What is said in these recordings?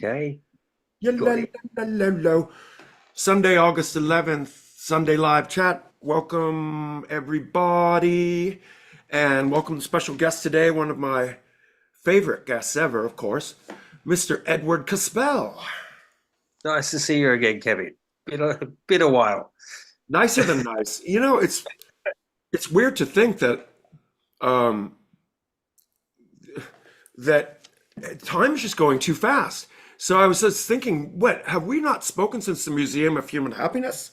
Okay, got it. Yellow. Sunday, August 11th, Sunday live chat. Welcome, everybody. And welcome to special guest today, one of my favorite guests ever, of course, Mr. Edward KaSpel. Nice to see you again, Kevin. Been a while. Nicer than nice. It's weird to think um, that time is just going too fast. So I was just thinking, what, have we not spoken since the Museum of Human Happiness?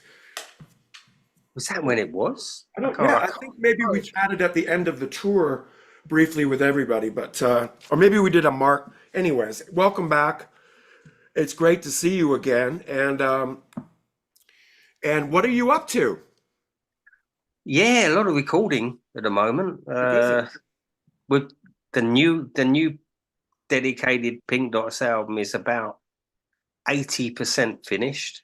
Was that when it was? I don't, yeah, I think maybe we chatted at the end of the tour briefly with everybody, but or maybe we did a mark. Anyways, welcome back. It's great to see you again. And what are you up to? Yeah, a lot of recording at the moment. You're busy. With the new dedicated Pink Dots album is about 80% finished.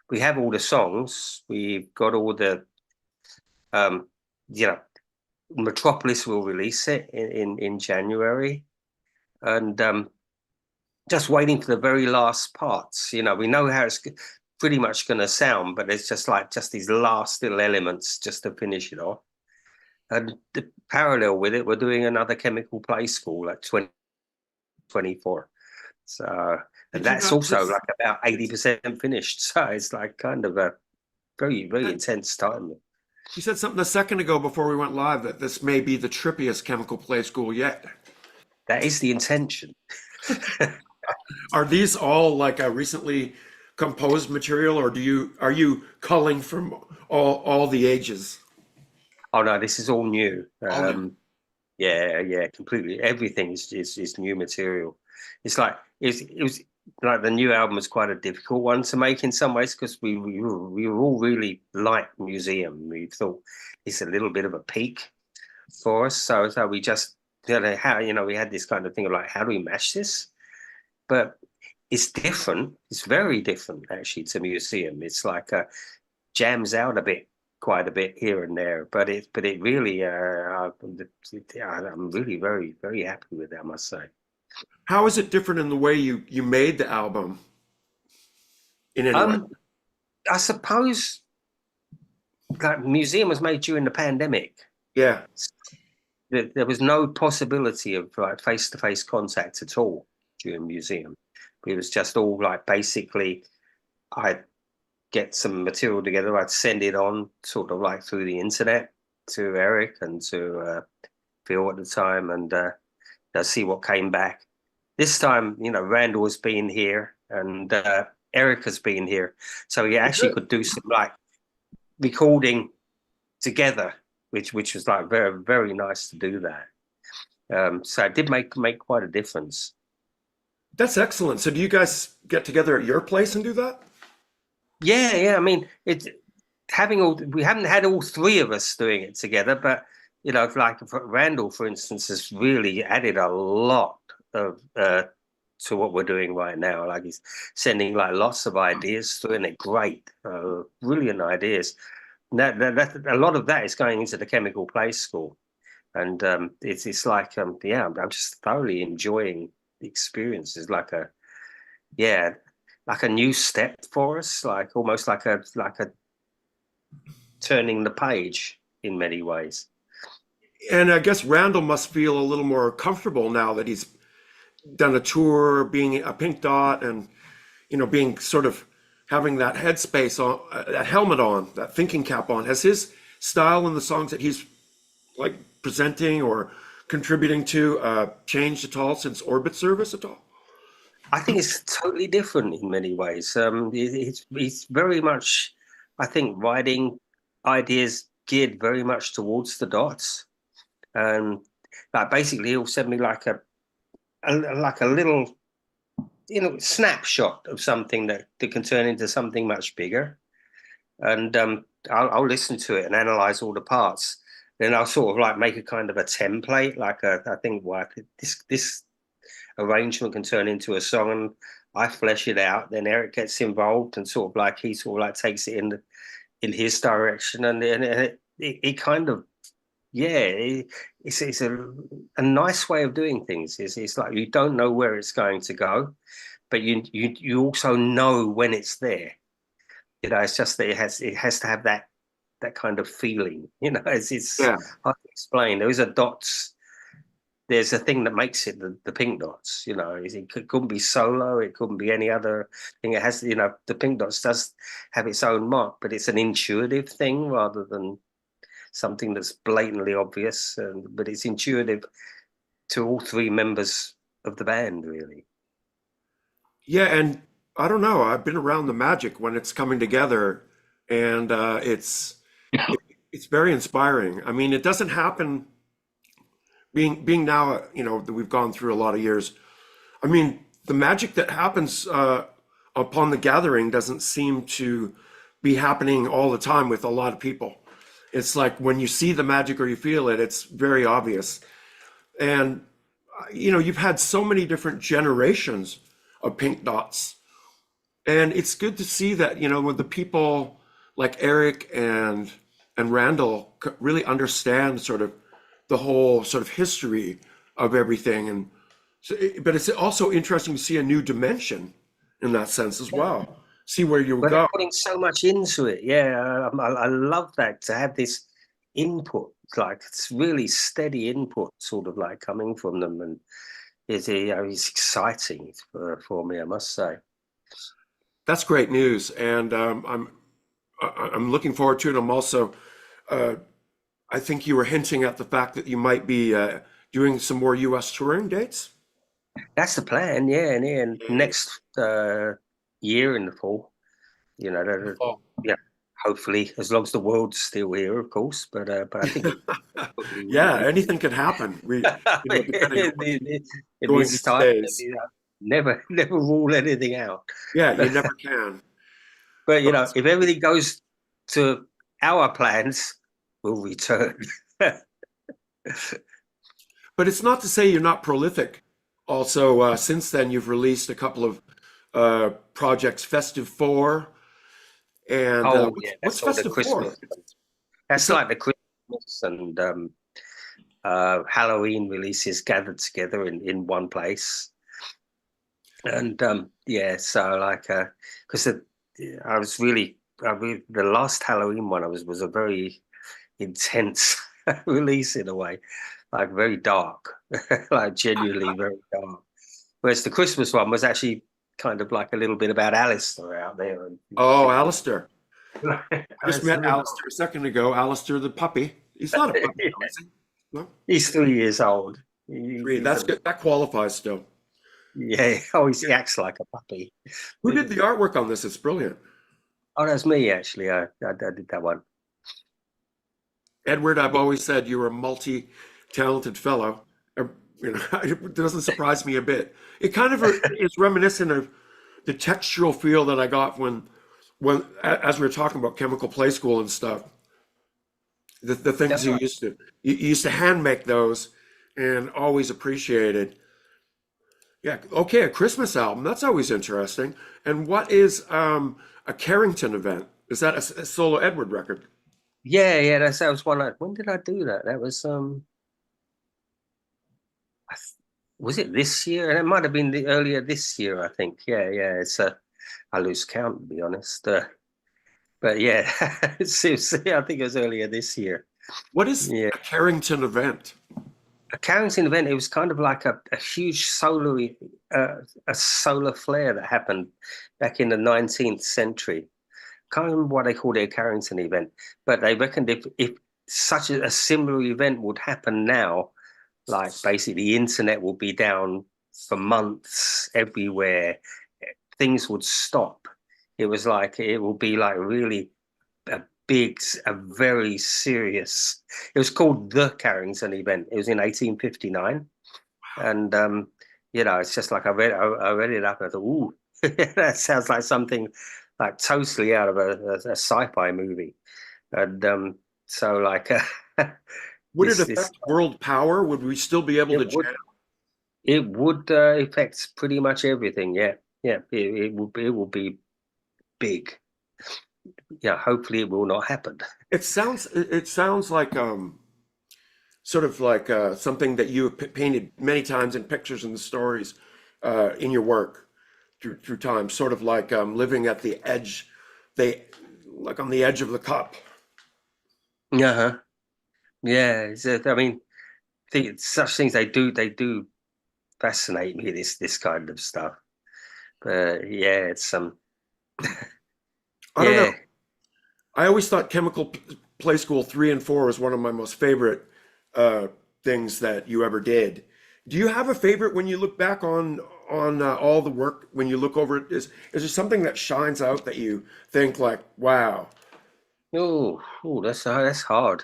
We have all the songs. We've got all the um, you know, Metropolis will release it in January, and just waiting for the very last parts. We know how it's pretty much going to sound, but it's just these last little elements just to finish it off. And the parallel with it, we're doing another chemical play school at 2024. So, and Did you that's not also just, like about 80% finished. So it's like kind of a very, very intense time. you said something a second ago before we went live that this may be the trippiest chemical play school yet. That is the intention. Are these all like a recently composed material, or are you culling from all the ages? Oh no, this is all new. All new. Yeah, completely. Everything is new material. It was like the new album was quite a difficult one to make in some ways because we were all really like museum. We thought it's a little bit of a peak for us. So we just how we had this kind of thing of like, how do we mash this? But it's different. It's very different actually to museum. It's like jams out quite a bit here and there, but it really I'm really very, very happy with it, I must say. How is it different in the way you made the album in any way? Um, I suppose that museum was made during the pandemic. Yeah. There was no possibility of like face-to-face contact at all during museum. It was just all like basically I'd get some material together, I'd send it on sort of like through the internet to Eric and to Phil at the time, and see what came back. This time, Randall's been here and Eric has been here, so we Oh, actually good. could do some like recording together, which was like very, very nice to do that. So it did make quite a difference. That's excellent. So do you guys get together at your place and do that? Yeah. I mean, we haven't had all three of us doing it together, but like Randall, for instance, has really added a lot of to what we're doing right now. Like he's sending like lots of ideas through, and they're great, brilliant ideas. And that a lot of that is going into the chemical play school, and it's like yeah, I'm just thoroughly enjoying the experience. It's like a yeah, like a new step for us, like almost like a turning the page in many ways. And I guess Randall must feel a little more comfortable now that he's done a tour, being a pink dot, and being sort of having that headspace on, that helmet on, that thinking cap on. Has his style in the songs that he's like presenting or contributing to changed at all since Orbit Service at all? I think it's totally different in many ways. It's very much, I think, writing ideas geared very much towards the dots, and like basically he'll send me like a little snapshot of something that can turn into something much bigger, and I'll listen to it and analyze all the parts. Then I'll sort of like make a kind of a template, like I think, well, this arrangement can turn into a song, and I flesh it out. Then Eric gets involved and sort of like he sort of like takes it in his direction, and it kind of it's a nice way of doing things. It's like you don't know where it's going to go, but you also know when it's there. It's just that it has to have that kind of feeling. It's Yeah. hard to explain. There's a thing that makes it the pink dots. Couldn't be solo. It couldn't be any other thing. It has, the pink dots does have its own mark, but it's an intuitive thing rather than something that's blatantly obvious. But it's intuitive to all three members of the band, really. Yeah, and I don't know. I've been around the magic when it's coming together, and it's very inspiring. I mean, it doesn't happen being now, that we've gone through a lot of years. I mean, the magic that happens upon the gathering doesn't seem to be happening all the time with a lot of people. It's like when you see the magic or you feel it, it's very obvious. And you've had so many different generations of pink dots, and it's good to see that with the people like Eric and Randall really understand sort of the whole sort of history of everything. And so, but it's also interesting to see a new dimension in that sense as well. See where you But go. they're putting so much into it. Yeah, I love that, to have this input, like it's really steady input, sort of like coming from them, and it's exciting for me, I must say. That's great news, and I'm looking forward to it. I'm also, uh, I think you were hinting at the fact that you might be doing some more U.S. touring dates. That's the plan, yeah, and next year in the fall, Oh. yeah, hopefully, as long as the world's still here, of course. But I think it probably will Yeah, be. anything can happen. Depending on what's In going this these time, days. never rule anything out. Yeah, you never can. But But if everything goes to our plans, we'll return. but it's not to say you're not prolific. Also, since then, you've released a couple of projects, Festive 4, and Oh what's yeah, what's that's all the Festive 4? Christmas. That's It's a, like the Christmas and Halloween releases gathered together in one place. And yeah, so like because I was really, the last Halloween one was a very intense release in a way, like very dark, like genuinely very dark. Whereas the Christmas one was actually kind of like a little bit about Alistair out there, and oh, Alistair. I just met Alistair, Alistair a second ago. Alistair the puppy. He's not a puppy, though, is he? No, he's 3 years old. three. That's good. That qualifies still. Yeah. Oh, he acts like a puppy. Who did the artwork on this? It's brilliant. Oh, that's me actually. I did that one. Edward, I've always said you're a multi-talented fellow. It doesn't surprise me a bit. It kind of is reminiscent of the textural feel that I got when as we were talking about chemical play school and stuff. The things Definitely. you used to hand make those and always appreciated. Yeah, okay, a Christmas album. That's always interesting. And what is a Carrington event? Is that a solo Edward record? Yeah, that was one. When did I do that? That was was it this year? And it might have been earlier this year, I think. Yeah. I lose count, to be honest. But yeah, seriously, I think it was earlier this year. What is Yeah. a Carrington event? A Carrington event, it was kind of like a huge a solar flare that happened back in the 19th century. Can't remember what they called it, a Carrington event, but they reckoned if such a similar event would happen now, like basically the internet will be down for months everywhere, things would stop. It was like it will be like really a a very serious. It was called the Carrington event. It was in 1859, and it's just like I read it up and I thought, ooh, that sounds like something like totally out of a sci-fi movie. And so like Would it this affect world power? Would we still be able it to would jam? it would affect pretty much everything. Yeah. It will be big. Yeah, hopefully it will not happen. It sounds like sort of like something that you have painted many times in pictures and stories in your work. through time, sort of like living at the edge, they like on the edge of the cup. Uh-huh. Yeah. I mean, such things they do fascinate me. This kind of stuff. But yeah, it's I don't know. yeah. I always thought Play School 3 and 4 was one of my most favorite uh, things that you ever did. Do you have a favorite when you look back on all the work? When you look over it, is there something that shines out that you think like, wow? Oh, that's hard.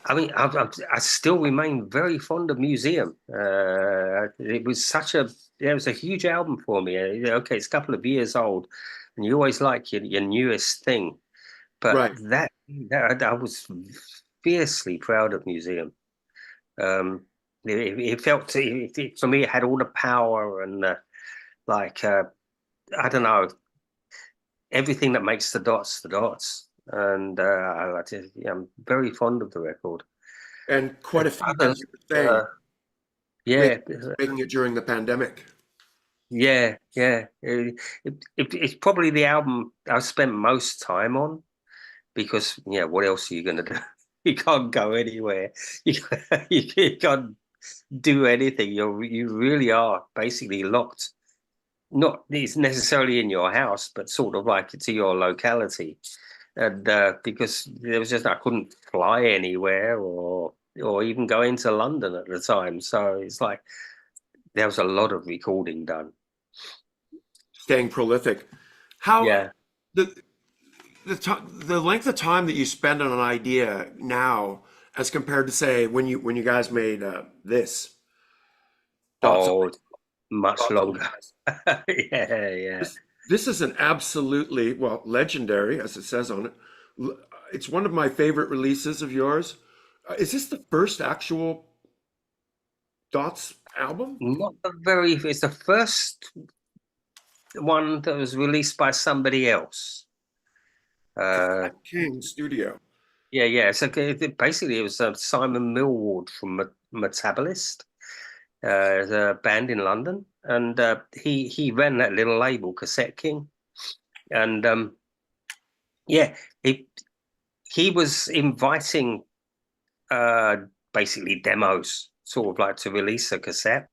I mean, I still remain very fond of Museum. It was it was a huge album for me. Okay, it's a couple of years old, and you always like your newest thing. But Right. that I was fiercely proud of Museum. Um, it felt for me, it had all the power and like I don't know, everything that makes the dots. And yeah, I'm very fond of the record. And quite a feat, as Others, you were saying, yeah, making it during the pandemic. yeah. It's probably the album I've spent most time on because, yeah, what else are you going to do? You can't go anywhere. You, you can't do anything. You really are basically locked. Not it's necessarily in your house, but sort of like to your locality. And because there was just I couldn't fly anywhere or even go into London at the time. So it's like there was a lot of recording done. Staying prolific. How Yeah. the the length of time that you spend on an idea now, as compared to say when you guys made this dots Oh, much dots on longer. Ice. Yeah. This is an absolutely, well, legendary, as it says on it. It's one of my favorite releases of yours. Is this the first actual Dots album? Not the very. It's the first one that was released by somebody else. Uh, Cassette King Studio. yeah. So basically, it was Simon Millward from Metabolist, the band in London, and he ran that little label, Cassette King, and yeah, he was inviting uh, basically demos, sort of like to release a cassette.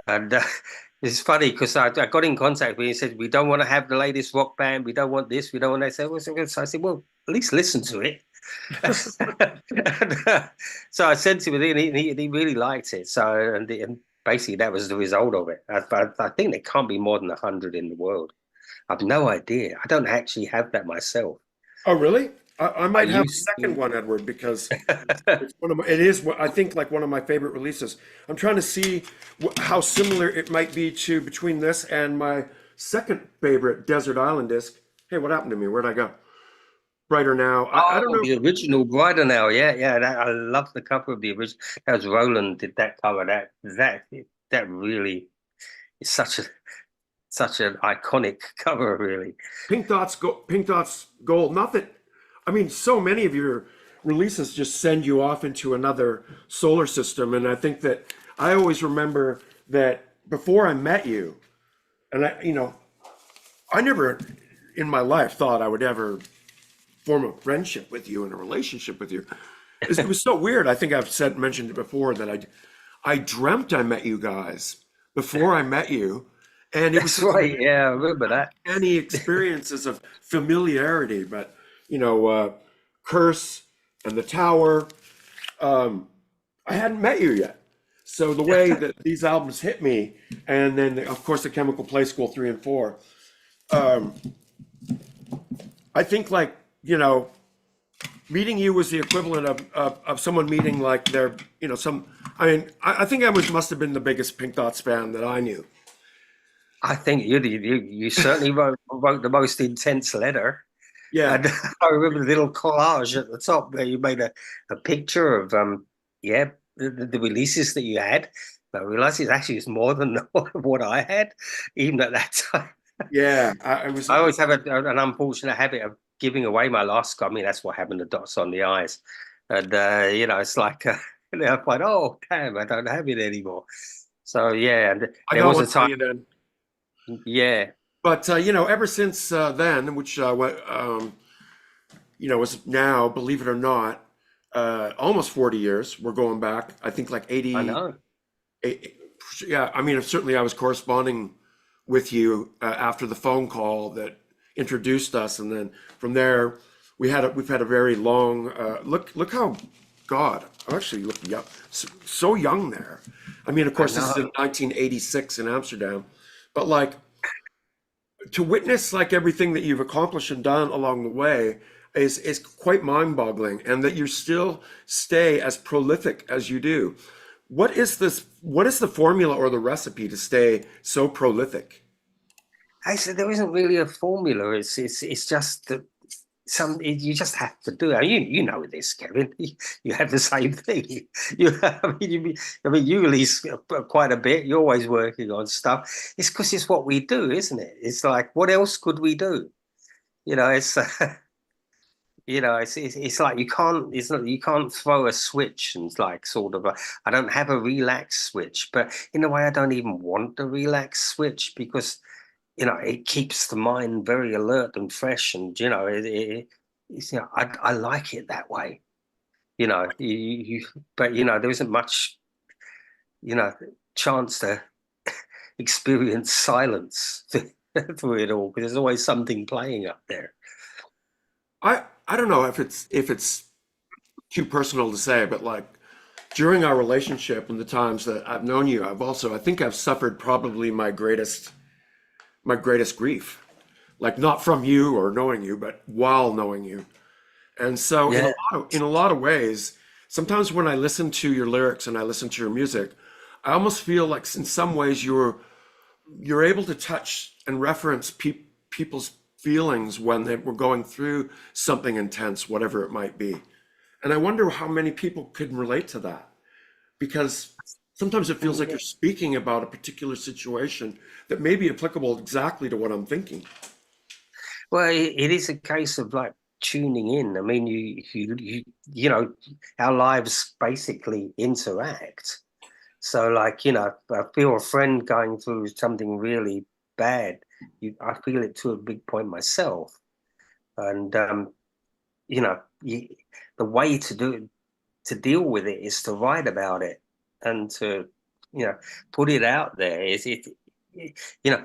And it's funny because I got in contact with him and said, we don't want to have the latest rock band. We don't want this. We don't want that. So I said, well, at least listen to it. and, so I sent him it and he really liked it. So, and basically that was the result of it. I think there can't be more than 100 in the world. I've no idea. I don't actually have that myself. Oh, really? I I might have a used second to. one, Edward, because it's one of my, it is, I think, like one of my favorite releases. I'm trying to see how similar it might be to between this and my second favorite Desert Island disc. Hey, what happened to me? Where'd I go? Brighter Now. I don't Oh, know. the original Brighter Now. Yeah. I love the cover of the original. That was Roland did that cover. That really is such an iconic cover, really. Pink Dots Gold. Not that, I mean, so many of your releases just send you off into another solar system. And I think that I always remember that before I met you, and I never in my life thought I would ever form a friendship with you and a relationship with you. It was so weird. I think mentioned it before that I dreamt I met you guys before I met you. And it was That's such right. Yeah, I remember that. any experiences of familiarity, but Curse and the Tower, I hadn't met you yet. So the way that these albums hit me, and then of course the Chemical Play School 3 and 4, um, I think like meeting you was the equivalent of someone meeting like their some. I mean, I think I must have been the biggest Pink Dots fan that I knew. I think you certainly wrote the most intense letter. Yeah. And I remember the little collage at the top where you made a picture of yeah the releases that you had. I realized it actually was more than what I had, even at that time. Yeah, I was. I always have an unfortunate habit of giving away my last. I mean, that's what happened to Dots on the Eyes, and it's like I find, oh damn, I don't have it anymore. So yeah, and I there got was one a for time. you then. Yeah, But ever since then, which is now, believe it or not, almost 40 years. We're going back. I think like I 80. know. Yeah, I mean, certainly I was corresponding with you after the phone call that introduced us, and then from there we've had a very long look how God, I'm actually looking up so young there. I mean, of I course, this is in know. 1986 in Amsterdam, but like to witness like everything that you've accomplished and done along the way is quite mind-boggling, and that you still stay as prolific as you do. What is the formula or the recipe to stay so prolific? I said there isn't really a formula. It's just that you just have to do it. You know this, Kevin. You have the same thing. I mean, you release quite a bit. You're always working on stuff. It's because it's what we do, isn't it? It's like, what else could we do? You know, it's it's like you can't. It's not you can't throw a switch and like sort of. I don't have a relax switch, but in a way, I don't even want a relax switch because it keeps the mind very alert and fresh, and I like it that way. But there isn't much you know chance to experience silence through it all because there's always something playing up there. I don't know if it's too personal to say, but like during our relationship and the times that I've known you, I think I've suffered probably my greatest grief. Like not from you or knowing you, but while knowing you. And so Yeah. in a lot of ways, sometimes when I listen to your lyrics and I listen to your music, I almost feel like in some ways you're able to touch and reference people's feelings when they were going through something intense, whatever it might be. And I wonder how many people could relate to that, because sometimes it feels like you're speaking about a particular situation that may be applicable exactly to what I'm thinking. Well, it is a case of like tuning in. I mean, you know, our lives basically interact. So, like, I feel a friend going through something really bad. I feel it to a big point myself, and you know, you, the way to deal with it is to write about it and to, you know, put it out there. You know,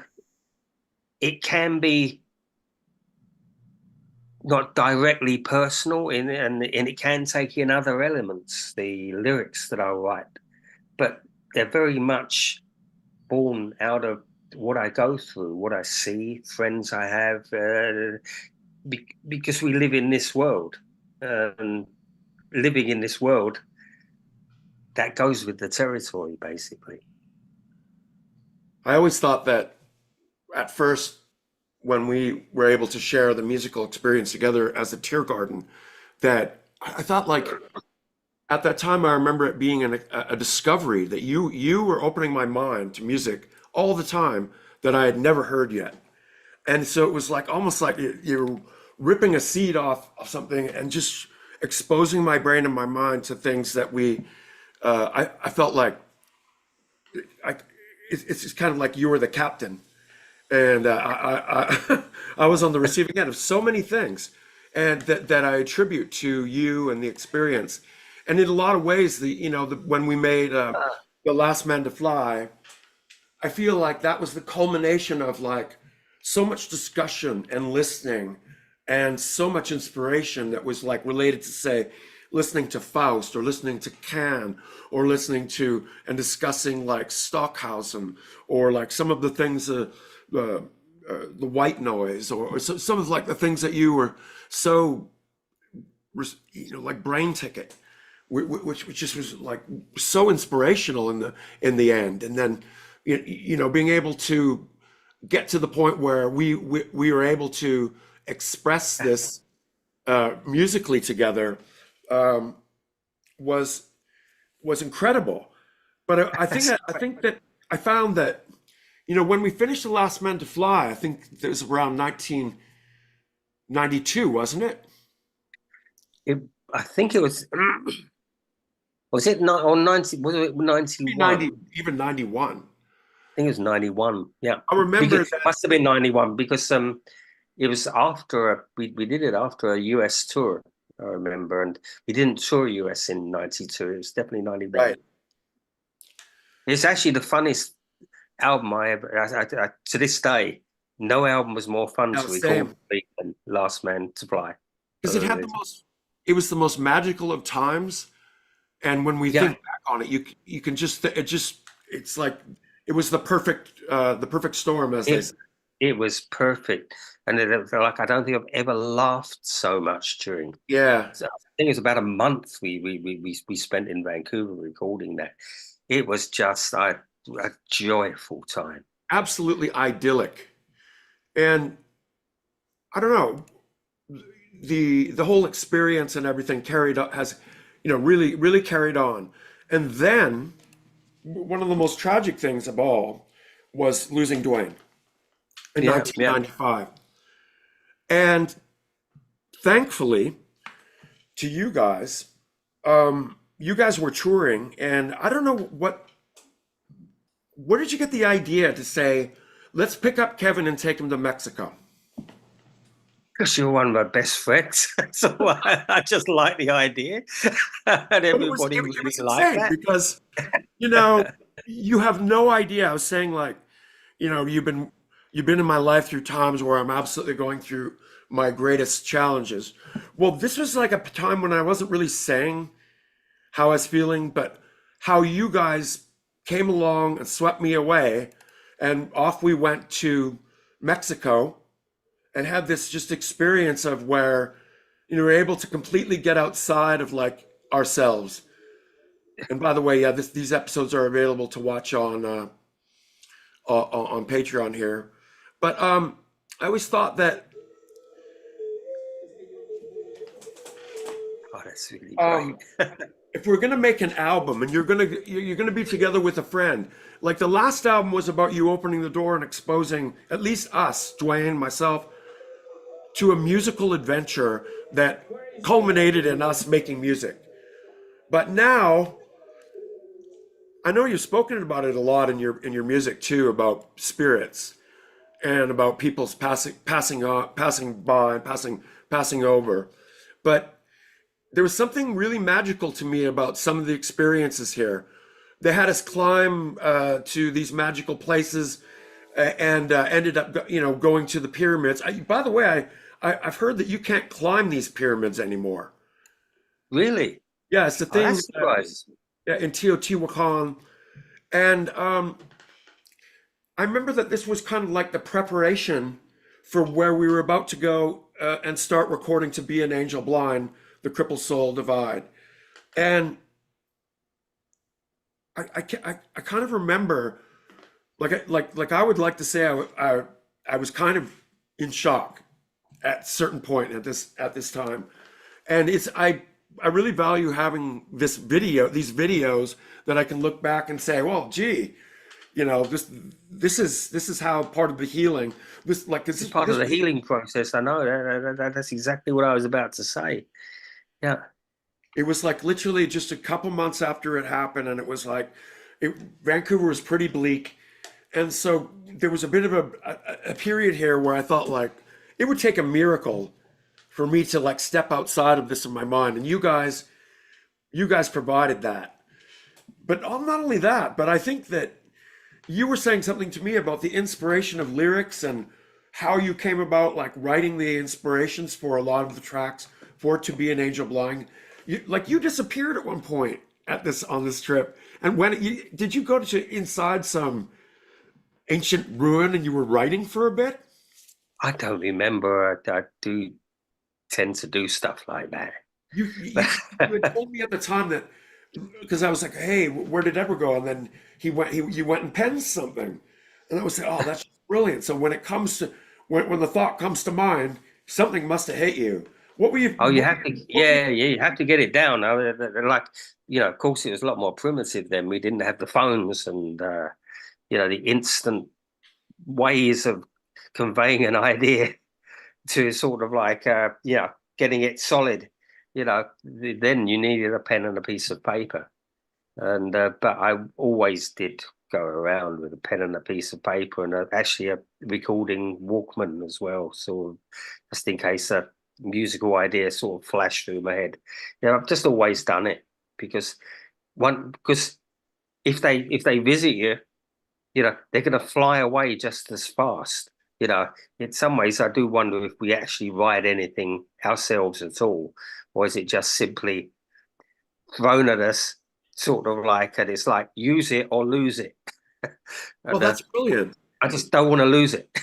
it can be not directly personal and it can take in other elements, the lyrics that I write, but they're very much born out of what I go through, what I see, friends I have, because we live in this world, and living in this world that goes with the territory, basically. I always thought that at first, when we were able to share the musical experience together as a Tear Garden, that I thought like at that time I remember it being a discovery that you were opening my mind to music all the time that I had never heard yet. And so it was like almost like you're ripping a seed off of something and just exposing my brain and my mind to things that I felt like I, it's just kind of like you were the captain, and I was on the receiving end of so many things, and that I attribute to you and the experience. And in a lot of ways, when we made the Last Man to Fly, I feel like that was the culmination of like so much discussion and listening and so much inspiration that was like related to, say, listening to Faust or listening to CAnt or listening to and discussing like Stockhausen or like some of the things uh, the white noise or some of like the things that you were so like Brain Ticket, which just was like so inspirational in the end. And then being able to get to the point where we were able to express this musically together, um, was was incredible. But I think that I found that when we finished The Last Man to Fly, I think it was around 1992, wasn't it? It, I think it was. Was it not or 90? Was it Maybe 90, 91? even 91. think it was 91. Yeah, I remember because that. must have been 91 because it was after we did it after a US tour, I remember, and we didn't tour US in 92. It was definitely 91. Right. It's actually the funnest album I ever. To this day, no album was more fun Yeah, to record same. than Last Man to Fly. Because it was the most magical of times. And when we Yeah, think back on it, you can just it's like it was the perfect storm, as they it say. it was perfect, and like I don't think I've ever laughed so much during. Yeah, So I think it was about a month we spent in Vancouver recording that. It was just a joyful time. absolutely idyllic. And I don't know, the whole experience and everything carried on has, really carried on. And then one of the most tragic things of all was losing Dwayne in Yeah, yeah. 1995. And thankfully to you guys were touring, and I don't know where did you get the idea to say, let's pick up Kevin and take him to Mexico? Because you're one of my best friends, so I just like the idea, and But everybody it really was liked insane that. because, you have no idea. I was saying, like, you've been in my life through times where I'm absolutely going through my greatest challenges. Well, this was like a time when I wasn't really saying how I was feeling, but how you guys came along and swept me away, and off we went to Mexico and had this just experience of where we're able to completely get outside of like ourselves. And by the way, yeah, these episodes are available to watch on Patreon here. But I always thought that Oh, that's really great. um, if we're gonna make an album and you're gonna be together with a friend, like the last album was about you opening the door and exposing at least us, Dwayne, myself, to a musical adventure that culminated in us making music. But now I know you've spoken about it a lot in your music too, about spirits and about people's passing on, passing by, passing over. But there was something really magical to me about some of the experiences here. They had us climb to these magical places and ended up, going to the pyramids. By the way, I've heard that you can't climb these pyramids anymore. Really? Yeah, it's the Oh, thing that's surprising. in Teotihuacan. And I remember that this was kind of like the preparation for where we were about to go and start recording To Be an Angel Blind, The Crippled Soul Divide. And I kind of remember, like I would like to say I was kind of in shock at a certain point at this time. And I really value having these videos that I can look back and say, well, gee, this is how part of the healing, It's part of the healing process. I know that's exactly what I was about to say. Yeah. it was like literally just a couple months after it happened, and it was like Vancouver was pretty bleak. And so there was a bit of a period here where I thought like it would take a miracle for me to like step outside of this in my mind. And you guys provided that. But not only that, but I think that you were saying something to me about the inspiration of lyrics and how you came about like writing the inspirations for a lot of the tracks for To Be an Angel Blind. You disappeared at one point on this trip. And did you go to inside some ancient ruin and you were writing for a bit? I don't remember. I do tend to do stuff like that. You had told me at the time that because I was like, hey, where did Edward go? And then you went and penned something, and I was like, oh, that's brilliant. So when it comes to when the thought comes to mind, something must have hit you. What were you? Oh, you have to, yeah, you have to get it down. Like, of course, it was a lot more primitive then. We didn't have the phones and the instant ways of conveying an idea to sort of like, getting it solid. Then you needed a pen and a piece of paper. And but I always did go around with a pen and a piece of paper and actually a recording Walkman as well, sort of just in case a musical idea sort of flashed through my head. I've just always done it because if they visit you, they're going to fly away just as fast. In some ways, I do wonder if we actually write anything ourselves at all, or is it just simply thrown at us, sort of like, and it's like use it or lose it. Well, And that's brilliant. I just don't want to lose it.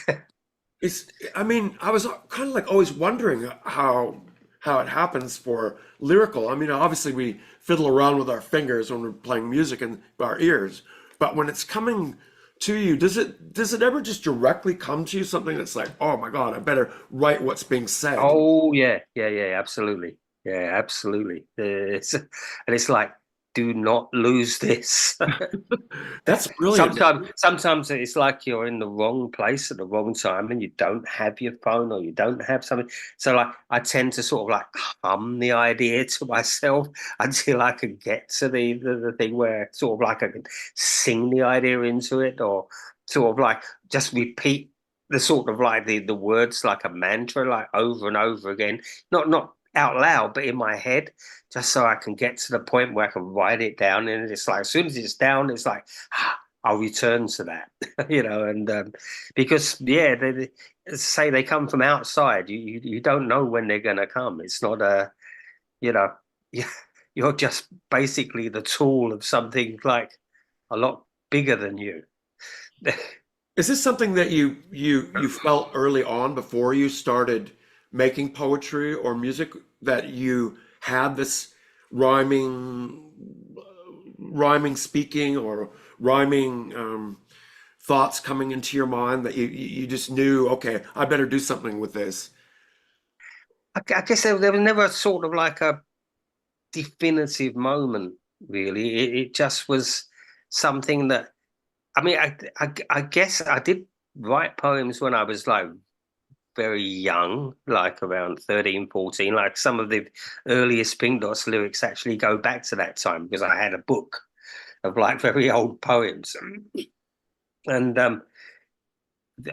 I was kind of like always wondering how it happens for lyrical. I mean, obviously we fiddle around with our fingers when we're playing music and our ears, but when it's coming to you, does it ever just directly come to you, something that's like, oh my God, I better write what's being said? Oh yeah, absolutely, yeah, absolutely. It's like, do not lose this. That's brilliant. Sometimes it's like you're in the wrong place at the wrong time and you don't have your phone or you don't have something. So like I tend to sort of like hum the idea to myself until I can get to the thing where sort of like I can sing the idea into it, or sort of like just repeat the sort of like the words like a mantra, like over and over again. Not out loud, but in my head, just so I can get to the point where I can write it down. And it's like, as soon as it's down, it's like, I'll return to that, and because, yeah, they say they come from outside. You don't know when they're going to come. It's not you know, you're just basically the tool of something like a lot bigger than you. Is this something that you felt early on before you started making poetry or music, that you had this rhyming speaking or rhyming thoughts coming into your mind, that you just knew, okay, I better do something with this? I guess there was never sort of like a definitive moment, really. It just was something that, I mean, I guess I did write poems when I was like very young, like around 13, 14. Like some of the earliest Pink Dots lyrics actually go back to that time because I had a book of like very old poems. And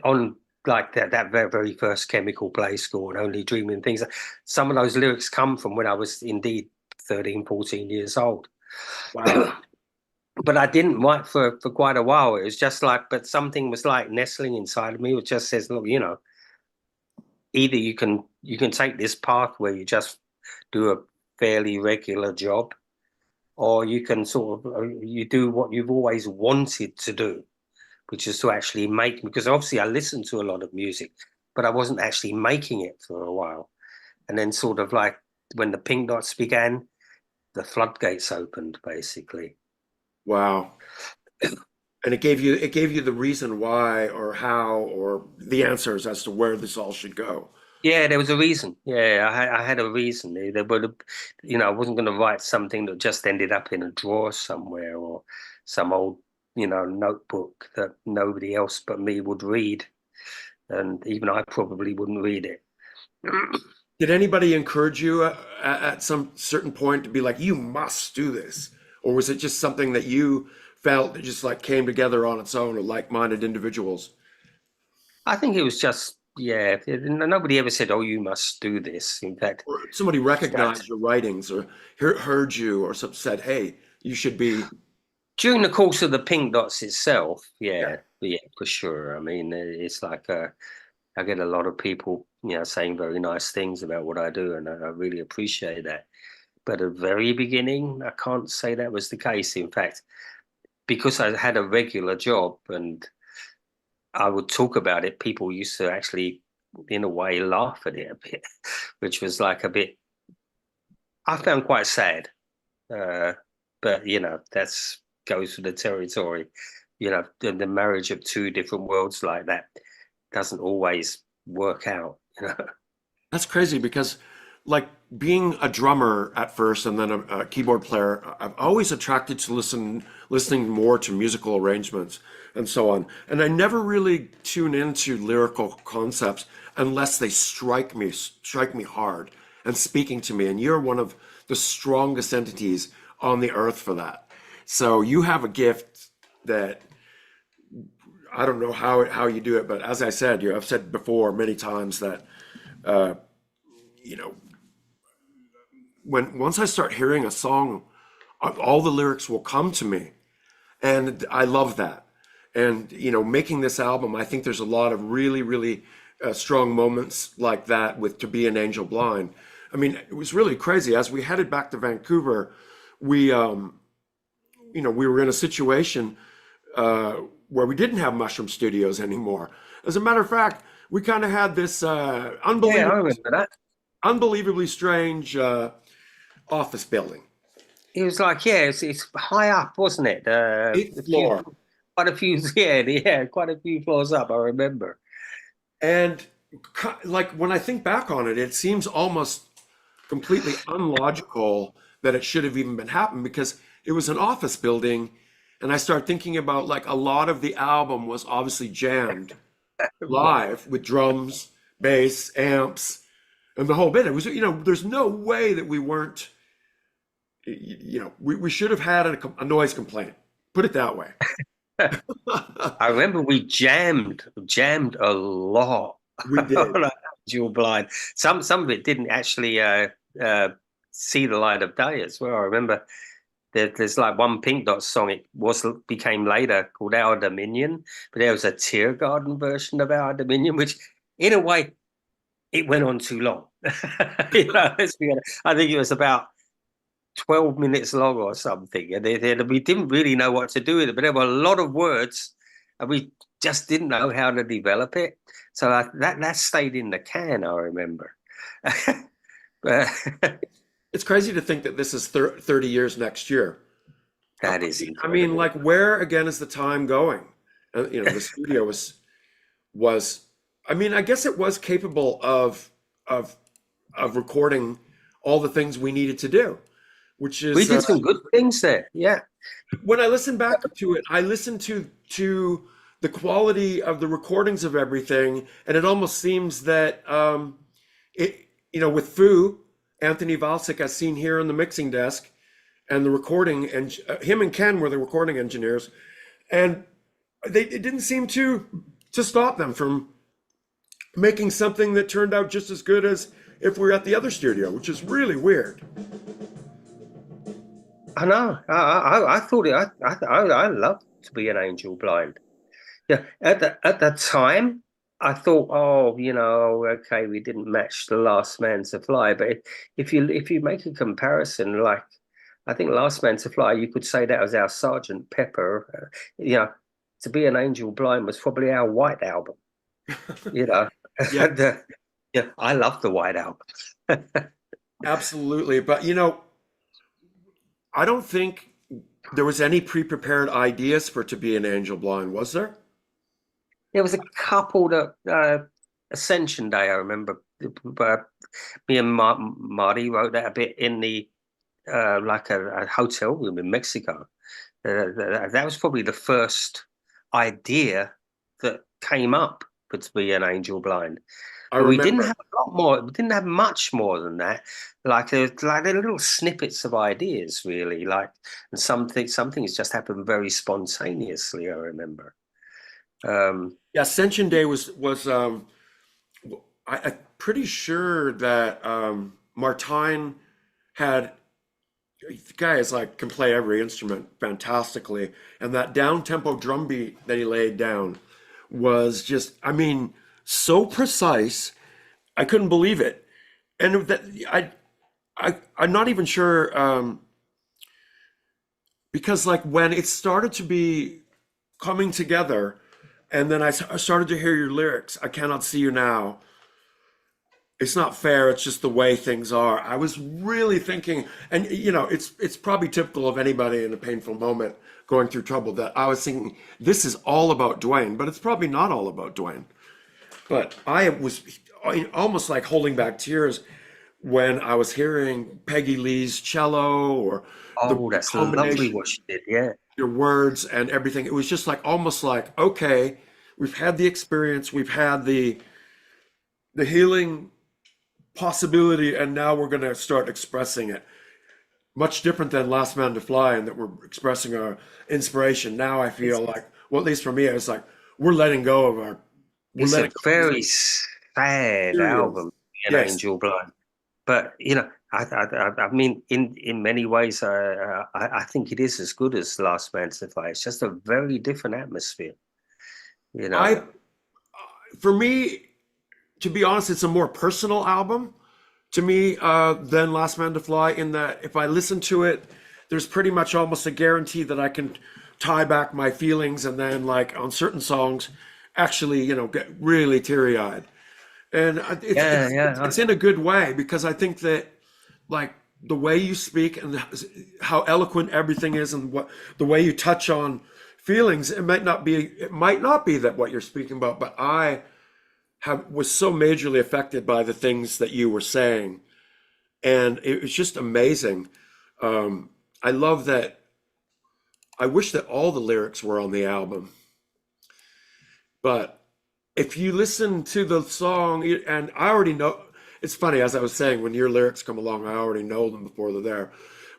on like that very, very first Chemical Play School and Only Dreaming Things, some of those lyrics come from when I was indeed 13, 14 years old. Wow. But I didn't write for quite a while. It was just like, but something was like nestling inside of me, which just says, look, either you can take this path where you just do a fairly regular job, or you can sort of you do what you've always wanted to do, which is to actually make. Because obviously I listened to a lot of music, but I wasn't actually making it for a while. And then sort of like when the Pink Dots began, the floodgates opened basically. Wow. And it gave you the reason why or how or the answers as to where this all should go. Yeah, there was a reason. Yeah, I had a reason. There would have, I wasn't going to write something that just ended up in a drawer somewhere or some old, notebook that nobody else but me would read, and even I probably wouldn't read it. Did anybody encourage you at some certain point to be like, you must do this? Or was it just something that you felt that just like came together on its own, or like-minded individuals? I think it was just, yeah. Nobody ever said, "Oh, you must do this." In fact, Or somebody that recognized your writings or heard you or some said, hey, you should be. during the course of the Pink Dots itself, Yeah, yeah, for sure. I mean, it's like I get a lot of people, saying very nice things about what I do, and I really appreciate that. But at the very beginning, I can't say that was the case. In fact, because I had a regular job and I would talk about it, people used to actually, in a way, laugh at it a bit, which was like a bit, I found quite sad. Uh, but, that's goes with the territory. The marriage of two different worlds like that doesn't always work out. that's crazy because like being a drummer at first and then a keyboard player, I'm always attracted to listening more to musical arrangements and so on. And I never really tune into lyrical concepts unless they strike me hard and speaking to me. And you're one of the strongest entities on the earth for that. So you have a gift that I don't know how you do it, but as I said, I've said before many times that uh, you know, when once I start hearing a song, all the lyrics will come to me, and I love that. And making this album, I think there's a lot of really, really strong moments like that with "To Be an Angel Blind." I mean, it was really crazy. As we headed back to Vancouver, we we were in a situation where we didn't have Mushroom Studios anymore. As a matter of fact, we kind of had this Yeah, I remember that. unbelievably strange office building. It was like, yeah, it's high up, wasn't it? Eighth floor. Quite a few, yeah, quite a few floors up. I remember. And like when I think back on it, it seems almost completely unlogical that it should have even been happened because it was an office building. And I start thinking about like a lot of the album was obviously jammed live with drums, bass, amps, and the whole bit. It was, there's no way that we weren't, we should have had a noise complaint. Put it that way. I remember we jammed a lot. We did. On Angel Blind. Some of it didn't actually see the light of day as well. I remember there's like one Pink Dot song. It became later called Our Dominion, but there was a Tear Garden version of Our Dominion, which in a way it went on too long. Let's be honest. I think it was about 12 minutes long or something, and we didn't really know what to do with it, but there were a lot of words and we just didn't know how to develop it, so that stayed in the can, I remember. But it's crazy to think that this is 30 years next year. That is incredible. I mean, like, where again is the time going? The studio was I mean, I guess it was capable of recording all the things we needed to do, which is we did some good things there. Yeah. When I listen back to it, I listen to the quality of the recordings of everything, and it almost seems that with Fu, Anthony Valsic, as seen here on the mixing desk, and the recording, and him and Ken were the recording engineers, and it didn't seem to stop them from making something that turned out just as good as if we were at the other studio, which is really weird. I know. I thought it. I loved To Be an Angel Blind. Yeah. At the time, I thought, okay, we didn't match The Last Man to Fly. But if you make a comparison, like I think Last Man to Fly, you could say that was our Sergeant Pepper. To Be an Angel Blind was probably our White Album. Yeah. I love the White Album. Absolutely, but I don't think there was any pre-prepared ideas for To Be an Angel Blind, was there? There was a couple that Ascension Day, I remember. Me and Marty wrote that a bit in the like a hotel room in Mexico. That was probably the first idea that came up for To Be an Angel Blind. But we didn't have a lot more. We didn't have much more than that. Like there were little snippets of ideas, really. And some things just happened very spontaneously. I remember. Yeah, Ascension Day was I'm pretty sure that Martine had, the guy is like can play every instrument fantastically, and that down tempo drum beat that he laid down was just, I mean, so precise. I couldn't believe it, and that I'm not even sure because like when it started to be coming together. And then I started to hear your lyrics. I cannot see you now. It's not fair. It's just the way things are. I was really thinking, and it's probably typical of anybody in a painful moment going through trouble, that I was thinking, this is all about Dwayne, but it's probably not all about Dwayne. But I was almost like holding back tears when I was hearing Peggy Lee's cello, or that's lovely what she did. Yeah. Your words and everything. It was just like almost like, okay, we've had the experience, we've had the healing possibility, and now we're going to start expressing it. Much different than Last Man to Fly, and that we're expressing our inspiration. Now I feel like, well, at least for me, I was like, we're letting go of our, we're It's a letting go of very these sad materials. album, An Yes, Angel Blind. But I mean, in many ways, I think it is as good as Last Man to Fly. It's just a very different atmosphere, you know. I, for me, to be honest, it's a more personal album to me than Last Man to Fly. In that, if I listen to it, there's pretty much almost a guarantee that I can tie back my feelings, and then like on certain songs, actually, get really teary-eyed. And Yeah, yeah, it's in a good way because I think that like the way you speak and how eloquent everything is, and what the way you touch on feelings, it might not be that what you're speaking about, but I was so majorly affected by the things that you were saying, and it was just amazing. I love that. I wish that all the lyrics were on the album, but if you listen to the song, and I already know, it's funny, as I was saying, when your lyrics come along, I already know them before they're there.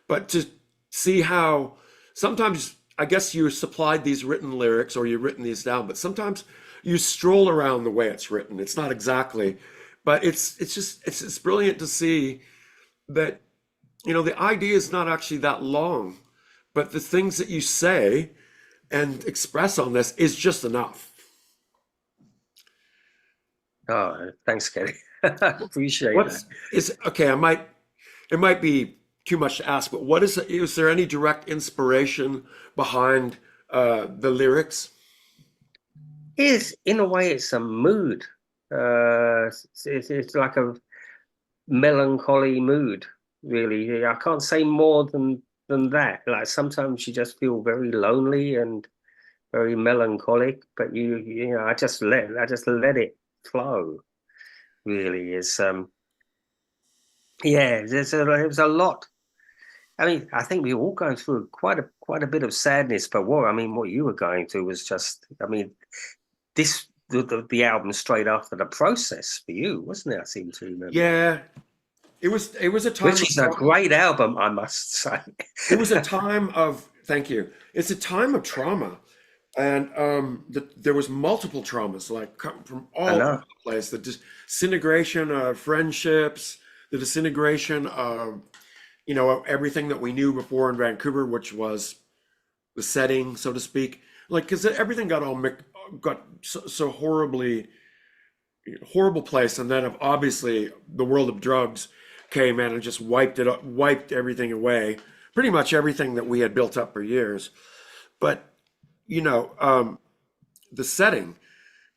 But to see how sometimes, I guess you supplied these written lyrics or you've written these down, but sometimes you stroll around the way it's written. It's not exactly, but it's brilliant to see that, the idea is not actually that long, but the things that you say and express on this is just enough. Oh, thanks, Kelly. Appreciate What's that. is okay, it might be too much to ask, but is there any direct inspiration behind the lyrics? Is in a way, it's a mood. It's like a melancholy mood, really. I can't say more than that. Like sometimes you just feel very lonely and very melancholic, but I just let it flow. Really, is yeah. There's a lot. I mean, I think we were all going through quite a bit of sadness, but what you were going through was just, I mean, the album straight after The Process for you, wasn't it? I seem to remember. Yeah, it was a time Which of is a trauma. great album, I must say. It was a time of thank you. It's a time of trauma, and there was multiple traumas like from I all over know. the place. The disintegration of friendships, the disintegration of everything that we knew before in Vancouver, which was the setting, so to speak. Like, because everything got so horribly horrible place, and then obviously the world of drugs came in and just wiped everything away, pretty much everything that we had built up for years. But you know, the setting,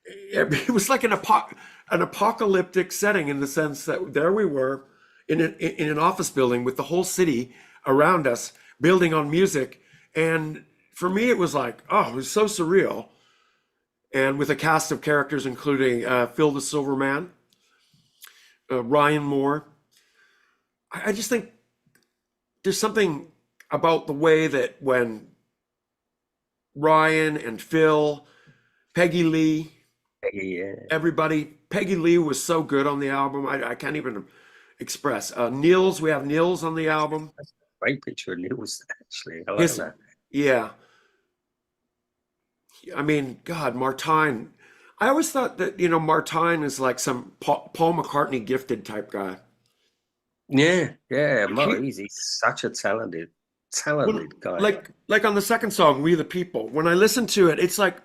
it was like an apocalyptic setting in the sense that there we were in an office building with the whole city around us, building on music, and for me it was like, oh, it was so surreal. And with a cast of characters including Phil the Silverman, Ryan Moore. I just think there's something about the way that when Ryan and Phil, Peggy Lee, Yeah. Peggy Lee was so good on the album. I can't even express. Nils, we have Nils on the album. That's a great picture of Niels, actually. I like His, that. yeah. I mean, God, Martine. I always thought that, Martine is like some Paul McCartney gifted type guy. Yeah, yeah. Like he, He's such a when, talented guy. like on the second song, We the People, when I listen to it, it's like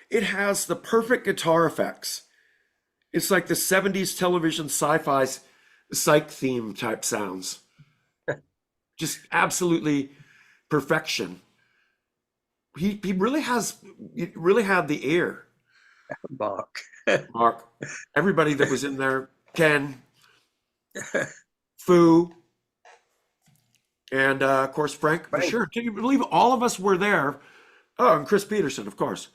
it has the perfect guitar effects. It's like the 70s television sci-fi psych theme type sounds. Just absolutely perfection. He really had the ear. Mark. Mark, everybody that was in there, Ken, Foo, and of course Frank. For Right. sure, can you believe all of us were there? Oh, and Chris Peterson, of course.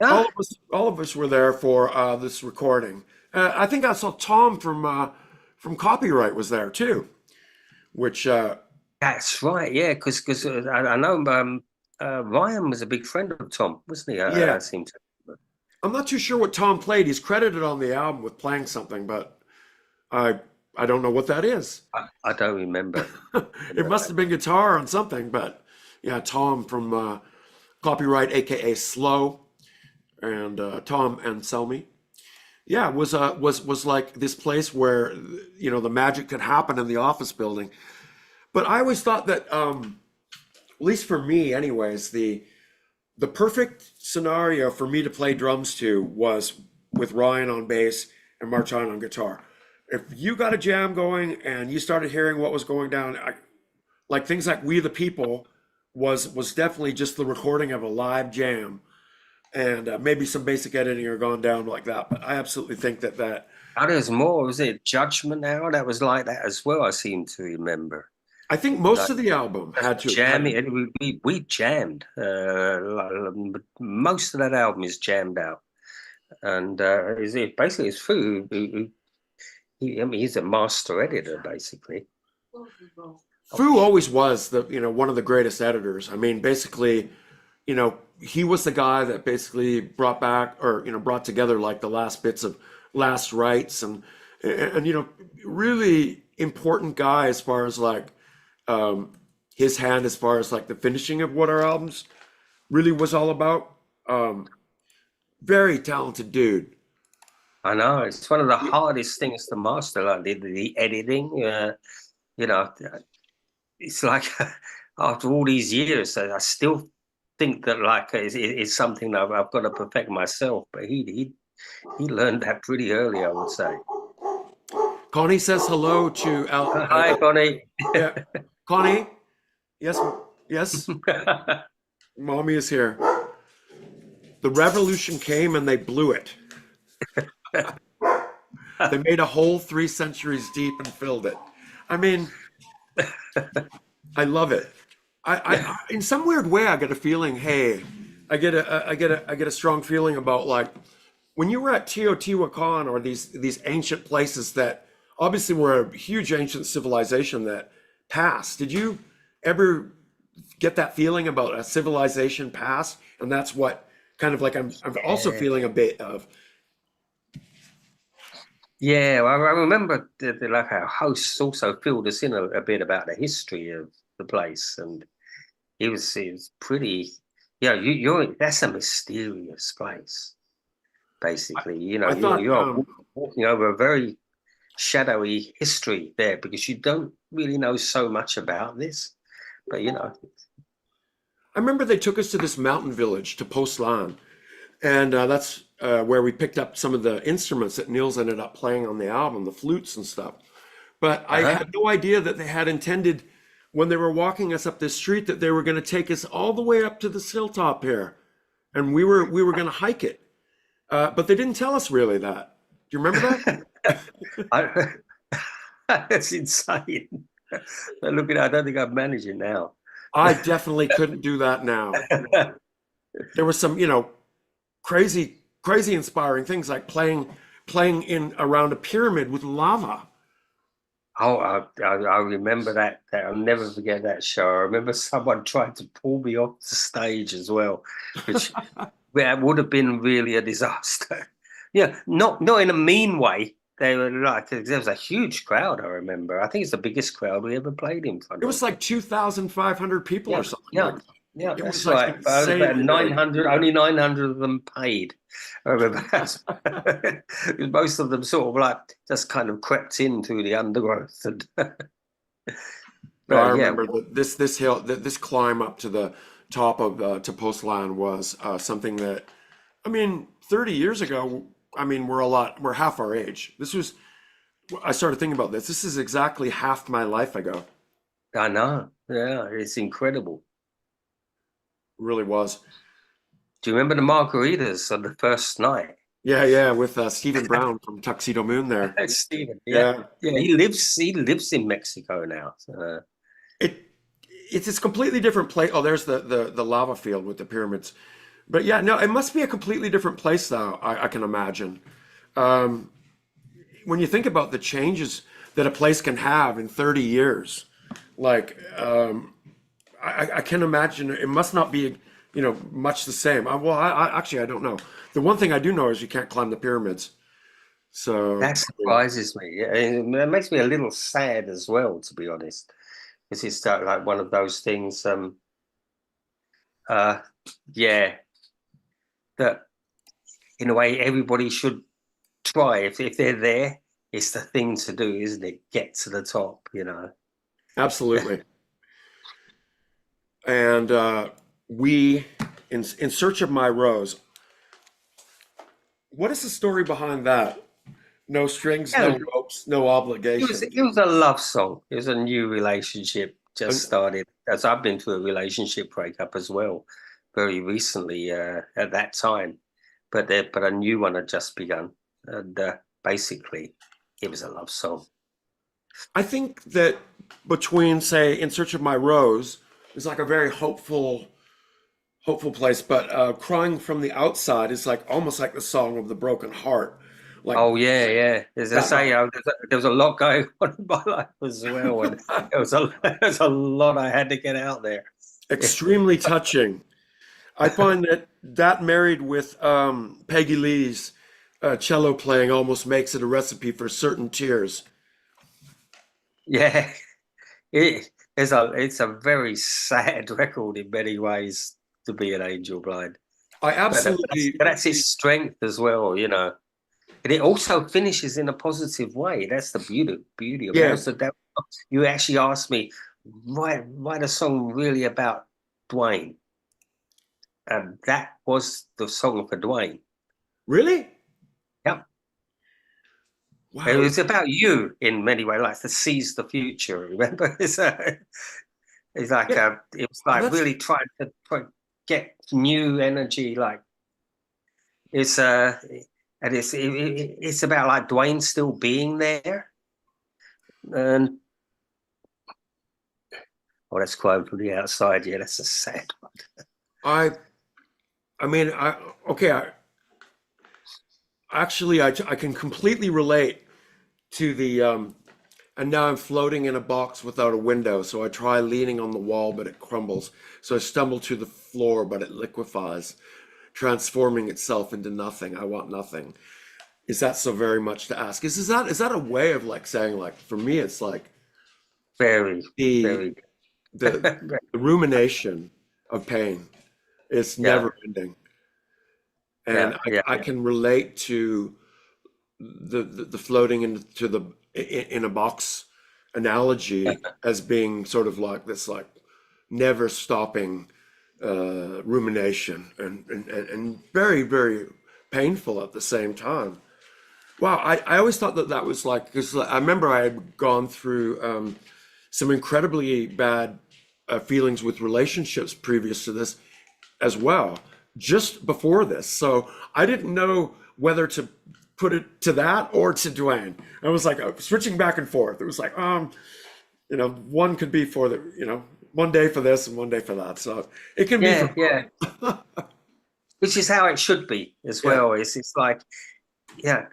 Ah, All of us were there for this recording. I think I saw Tom from Copyright was there too, which that's right. Yeah, because I know Ryan was a big friend of Tom, wasn't he? I yeah, seem to. I'm not too sure what Tom played. He's credited on the album with playing something, but I I don't know what that is. I don't remember. It must have been guitar on something, but yeah, Tom from Copyright, aka Slow. and Tom Anselmi. Yeah, it was like this place where the magic could happen in the office building. But I always thought that, at least for me, anyways, the perfect scenario for me to play drums to was with Ryan on bass and Martin on guitar. If you got a jam going and you started hearing what was going down, like things like "We the People" was definitely just the recording of a live jam, and maybe some basic editing or gone down like that. But I absolutely think that Oh, there's more. Was it Judgment Hour? That was like that as well. I seem to remember. I think most Like of the album had to jamming, and we jammed. Most of that album is jammed out, and basically it's Fu I mean, he's a master editor basically. Fu always was one of the greatest editors. I mean, basically, he was the guy that basically brought back or brought together like the last bits of Last Rites and really important guy as far as like his hand as far as like the finishing of what our albums really was all about. Very talented dude. I know it's one of the hardest things to master, like the editing. You know, it's like after all these years, I still think that like it's something that I've got to perfect myself. But he learned that pretty early, I would say. Connie says hello to Al. Hi, Connie. Yeah, Connie. Yes, yes. Mommy is here. The revolution came and they blew it. They made a hole 3 centuries deep and filled it. I mean, I love it. I in some weird way, I get a feeling. Hey, I get a strong feeling about like when you were at Teotihuacan or these ancient places that obviously were a huge ancient civilization that passed. Did you ever get that feeling about a civilization past? And that's what kind of like I'm also feeling a bit of. Yeah, well, I remember like our hosts also filled us in a bit about the history of the place, and it was pretty. Yeah, you're that's a mysterious place, basically. I thought You're walking over a very shadowy history there because you don't really know so much about this, but I remember they took us to this mountain village to Postan, and that's where we picked up some of the instruments that Nils ended up playing on the album, the flutes and stuff. But I uh-huh. had no idea that they had intended, when they were walking us up this street, that they were going to take us all the way up to the hilltop here, and we were going to hike it. But they didn't tell us really that. Do you remember that? That's insane. Look at I don't think I'd manage it now. I definitely couldn't do that now. There was some, crazy, crazy inspiring things like playing in around a pyramid with lava. Oh, I remember that. I'll never forget that show. I remember someone tried to pull me off the stage as well, which that would have been really a disaster. Yeah, not in a mean way. They were like there was a huge crowd. I remember. I think it's the biggest crowd we ever played in front It of. was like 2,500 people or something Yeah, like that. yeah, It was that's like right. But about insanely big. 900, only 900 of them paid. I remember that. Most of them sort of like just kind of crept in through the undergrowth. And No, I but yeah, remember that this hill, this climb up to the top of to Postland was something that, I mean, 30 years ago, I mean, we're half our age. I started thinking about this. This is exactly half my life ago. I know. Yeah, it's incredible. It really was. Do you remember the margaritas on the first night? Yeah, yeah, with Stephen Brown from Tuxedo Moon there. Stephen, yeah, Yeah. yeah. He lives in Mexico now. So, It it's this completely different place. Oh, there's the lava field with the pyramids. But yeah, no, it must be a completely different place though, I can imagine. Um, when you think about the changes that a place can have in 30 years, like I can imagine it must not be, much the same. I actually I don't know. The one thing I do know is you can't climb the pyramids. So that surprises me. Yeah, it makes me a little sad as well, to be honest, because it's like one of those things. Uh, yeah, that in a way, everybody should try. If they're there, it's the thing to do, isn't it? Get to the top, you know. Absolutely. And we, in Search of My Rose, what is the story behind that? No strings, Yeah, no ropes, no obligation. it was a love song. It was a new relationship just And started. As I've been through a relationship breakup as well, very recently at that time, but a new one had just begun, and basically, it was a love song. I think that between, say, In Search of My Rose is like a very hopeful place, but Crying from the Outside is like almost like the song of the broken heart. Like Oh yeah, yeah. As I that. say, there was a lot going on in my life as well, and there was a lot I had to get out there. Extremely touching. I find that married with Peggy Lee's cello playing almost makes it a recipe for certain tears. Yeah, it's a very sad record in many ways to be an angel blind, I but absolutely, that's its strength as well, you know. And it also finishes in a positive way. That's the beauty of yeah, that. You actually asked me, write a song really about Dwayne, and that was the song for Dwayne. really? Yep. It Wow. was about you in many ways, like to seize the future. Remember, it's like Yeah, it was like that's really trying to get new energy. Like it's and it's about like Dwayne still being there. And oh, that's quite from the outside. Yeah, that's a sad one. I I mean I okay, I can completely relate to the and now I'm floating in a box without a window, so I try leaning on the wall, but it crumbles. So I stumble to the floor, but it liquefies, transforming itself into nothing. I want nothing. Is that so very much to ask? Is that a way of like saying like for me it's like Very, the very. the, the rumination of pain is Yeah, never ending, and yeah, yeah, I can relate to the floating into the in a box analogy as being sort of like this like never stopping rumination and very painful at the same time. Wow, I always thought that that was like because I remember I had gone through some incredibly bad feelings with relationships previous to this as well, just before this. So I didn't know whether to put it to that or to Dwayne. I was like switching back and forth. It was like, one could be for the, one day for this and one day for that. So it can be for yeah, yeah. Which is how it should be as yeah, well. It's like, yeah,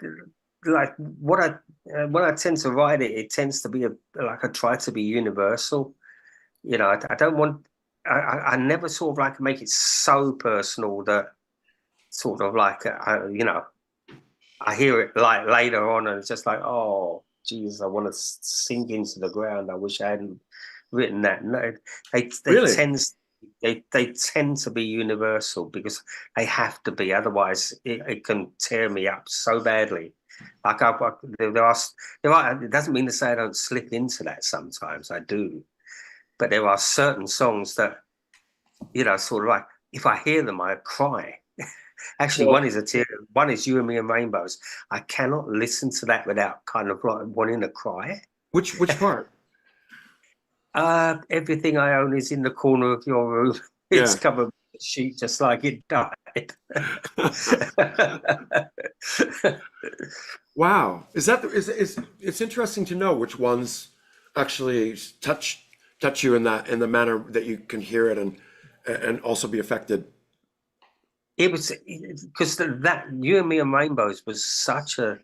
like when I tend to write it, it tends to be like I try to be universal. You know, I don't want. I never sort of like make it so personal that sort of like I hear it like later on and it's just like, oh Jesus, I want to sink into the ground. I wish I hadn't written that. No, they really, tend they tend to be universal because they have to be. Otherwise, it can tear me up so badly. Like there are. It doesn't mean to say I don't slip into that. Sometimes I do, but there are certain songs that sort of like if I hear them, I cry. Actually, well, one is a tear. One is You and Me and Rainbows. I cannot listen to that without kind of like wanting to cry. which part? Everything I own is in the corner of your room. It's Yeah. covered with a sheet just like it died. Wow. Is that is it's interesting to know which ones actually touch you in the manner that you can hear it and also be affected. It was because that You and Me and Rainbows was such a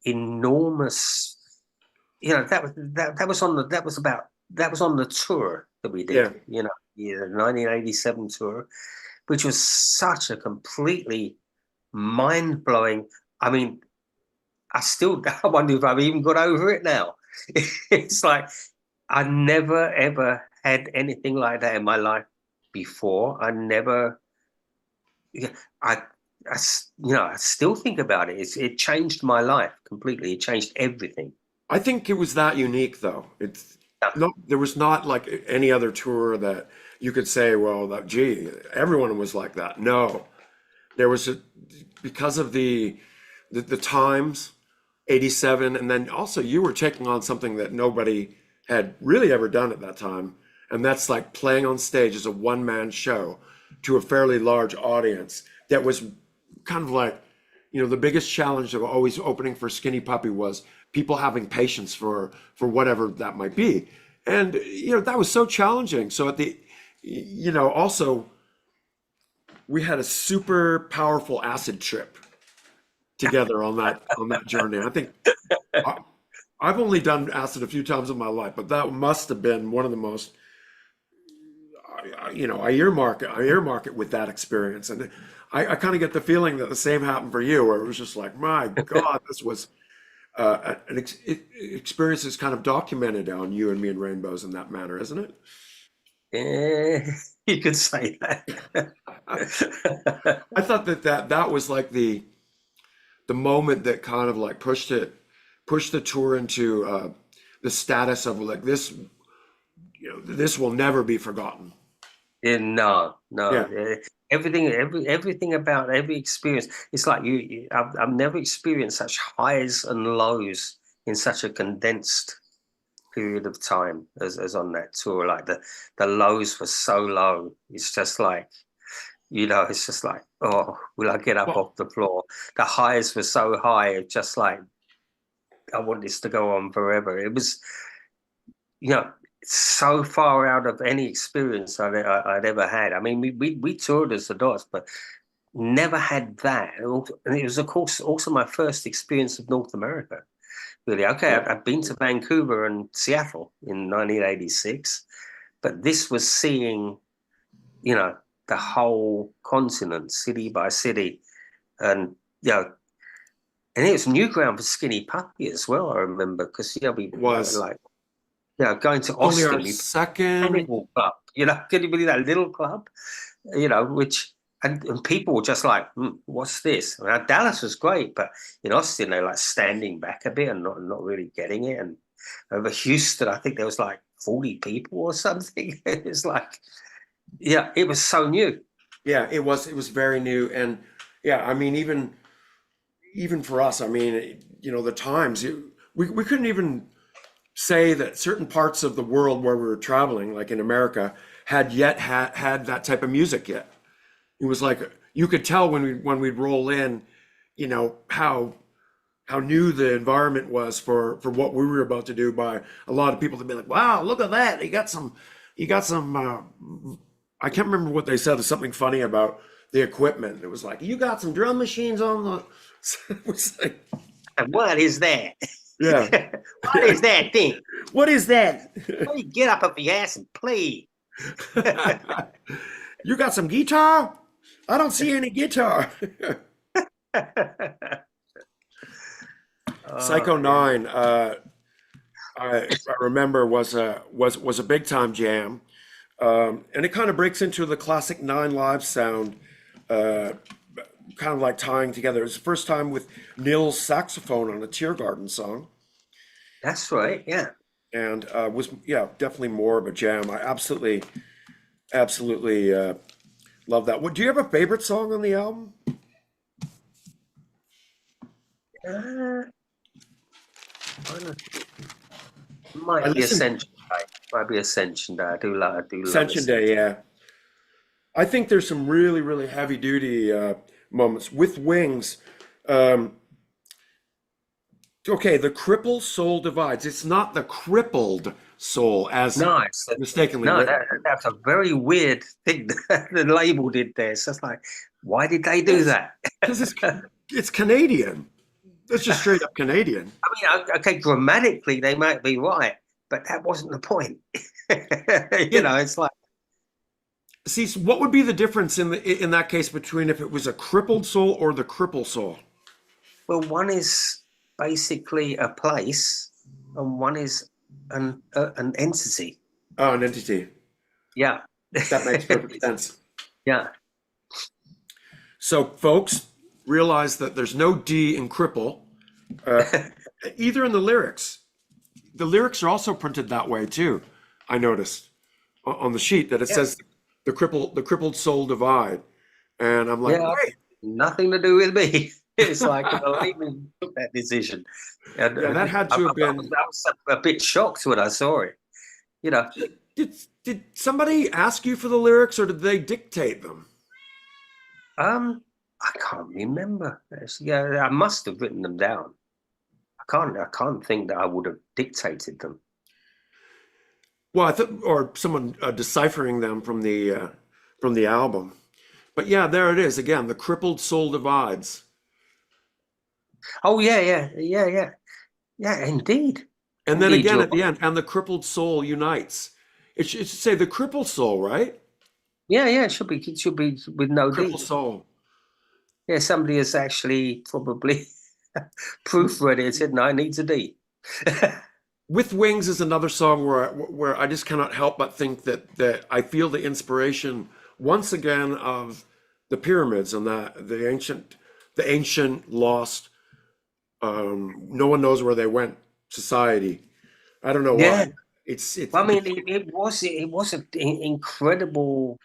enormous. That was on the that was on the tour that we did. Yeah. The 1987 tour, which was such a completely mind blowing. I mean, I wonder if I've even got over it now. It's like I never ever had anything like that in my life before. I never, yeah, I I still think about it. It changed my life completely. It changed everything. I think it was that unique, though. It's Yeah. not, there was not like any other tour that you could say, well, that, gee, everyone was like that. No, there was because of the times, 87, and then also you were taking on something that nobody had really ever done at that time, and that's like playing on stage as a one-man show to a fairly large audience. That was kind of like, the biggest challenge of always opening for Skinny Puppy was people having patience for whatever that might be. And that was so challenging. So at the also we had a super powerful acid trip together on that journey. I think I, I've only done acid a few times in my life, but that must have been one of the most, I earmark it with that experience. And I kind of get the feeling that the same happened for you, where it was just like, my God, this was experience is kind of documented on You and Me and Rainbows in that manner, isn't it? You could say that. I thought that was like the moment that kind of like pushed the tour into the status of like this, this will never be forgotten. Yeah, no. Yeah. Everything about every experience. It's like I've never experienced such highs and lows in such a condensed period of time as on that tour. Like the lows were so low. It's just like, it's just like, oh, will I get up Well, off the floor? The highs were so high, it's just like, I want this to go on forever. It was, so far out of any experience I'd ever had. I mean, we toured as the Dots, but never had that. And it was, of course, also my first experience of North America. Really, okay, yeah. I've been to Vancouver and Seattle in 1986, but this was seeing, the whole continent, city by city, and and it was new ground for Skinny Puppy as well. I remember because we It was like going to only our Austin, we second. Cannibal Club, can you believe that little club, which and people were just like, what's this? Now, Dallas was great, but in Austin they were like standing back a bit and not really getting it. And over Houston, I think there was like 40 people or something. It's like, it was so new. Yeah, it was very new. And yeah, I mean, even for us, I mean, the times we couldn't even say that certain parts of the world where we were traveling, like in America, had yet had that type of music yet. It was like you could tell when we'd roll in, how new the environment was for what we were about to do, by a lot of people to be like, wow, look at that. You got some I can't remember what they said. There's something funny about the equipment. It was like, you got some drum machines on the it was like, And what is that? yeah. What is that thing? What is that? Why you get up your ass and play? You got some guitar? I don't see any guitar. Psycho 9, I remember was a big time jam, and it kind of breaks into the classic Nine Lives sound, kind of like tying together. It was the first time with Neil's saxophone on a Tear Garden song, That's right. Yeah. and was definitely more of a jam. I absolutely love that. Do you have a favorite song on the album? Uh, I might be listened Ascension Day. Might be Ascension Day. I do love Ascension Ascension. Day, yeah. I think there's some really, really heavy duty moments with Wings. Um, okay, the cripple soul divides. It's not the crippled soul as Nice. mistakenly No, written. that's a very weird thing that the label did there. It's just like, why did they do Yes, that? because it's Canadian. It's just straight up Canadian. I mean, okay, grammatically they might be right, but that wasn't the point. Yeah. It's like, See, so what would be the difference in that case between if it was a crippled soul or the cripple soul? well, one is basically a place, and one is an entity. Oh, an entity. Yeah. That makes perfect sense. Yeah. So, folks, realized that there's no D in cripple, uh, either in the lyrics. The lyrics are also printed that way too. I noticed on the sheet that it Yeah, says the crippled soul divide, and I'm like, yeah, wait, nothing to do with me. It's like I believe me took that decision, and yeah, that had I, to have I was a bit shocked when I saw it. You know, did somebody ask you for the lyrics or did they dictate them? I can't remember. Yeah, I must have written them down. I can't think that I would have dictated them. Well, I thought, or someone deciphering them from the album. But yeah, there it is again. The crippled soul divides, Oh yeah, yeah, indeed, and then indeed. again You're at the end, and the crippled soul unites. It should say the crippled soul, right? yeah. It should be with no Crippled D. soul. Yeah, somebody has actually probably proofread it and said, "No, it needs a D." With Wings is another song where I just cannot help but think that I feel the inspiration once again of the pyramids and the ancient lost no one knows where they went society. I don't know Yeah. why. It's Well, I mean, it was an incredible,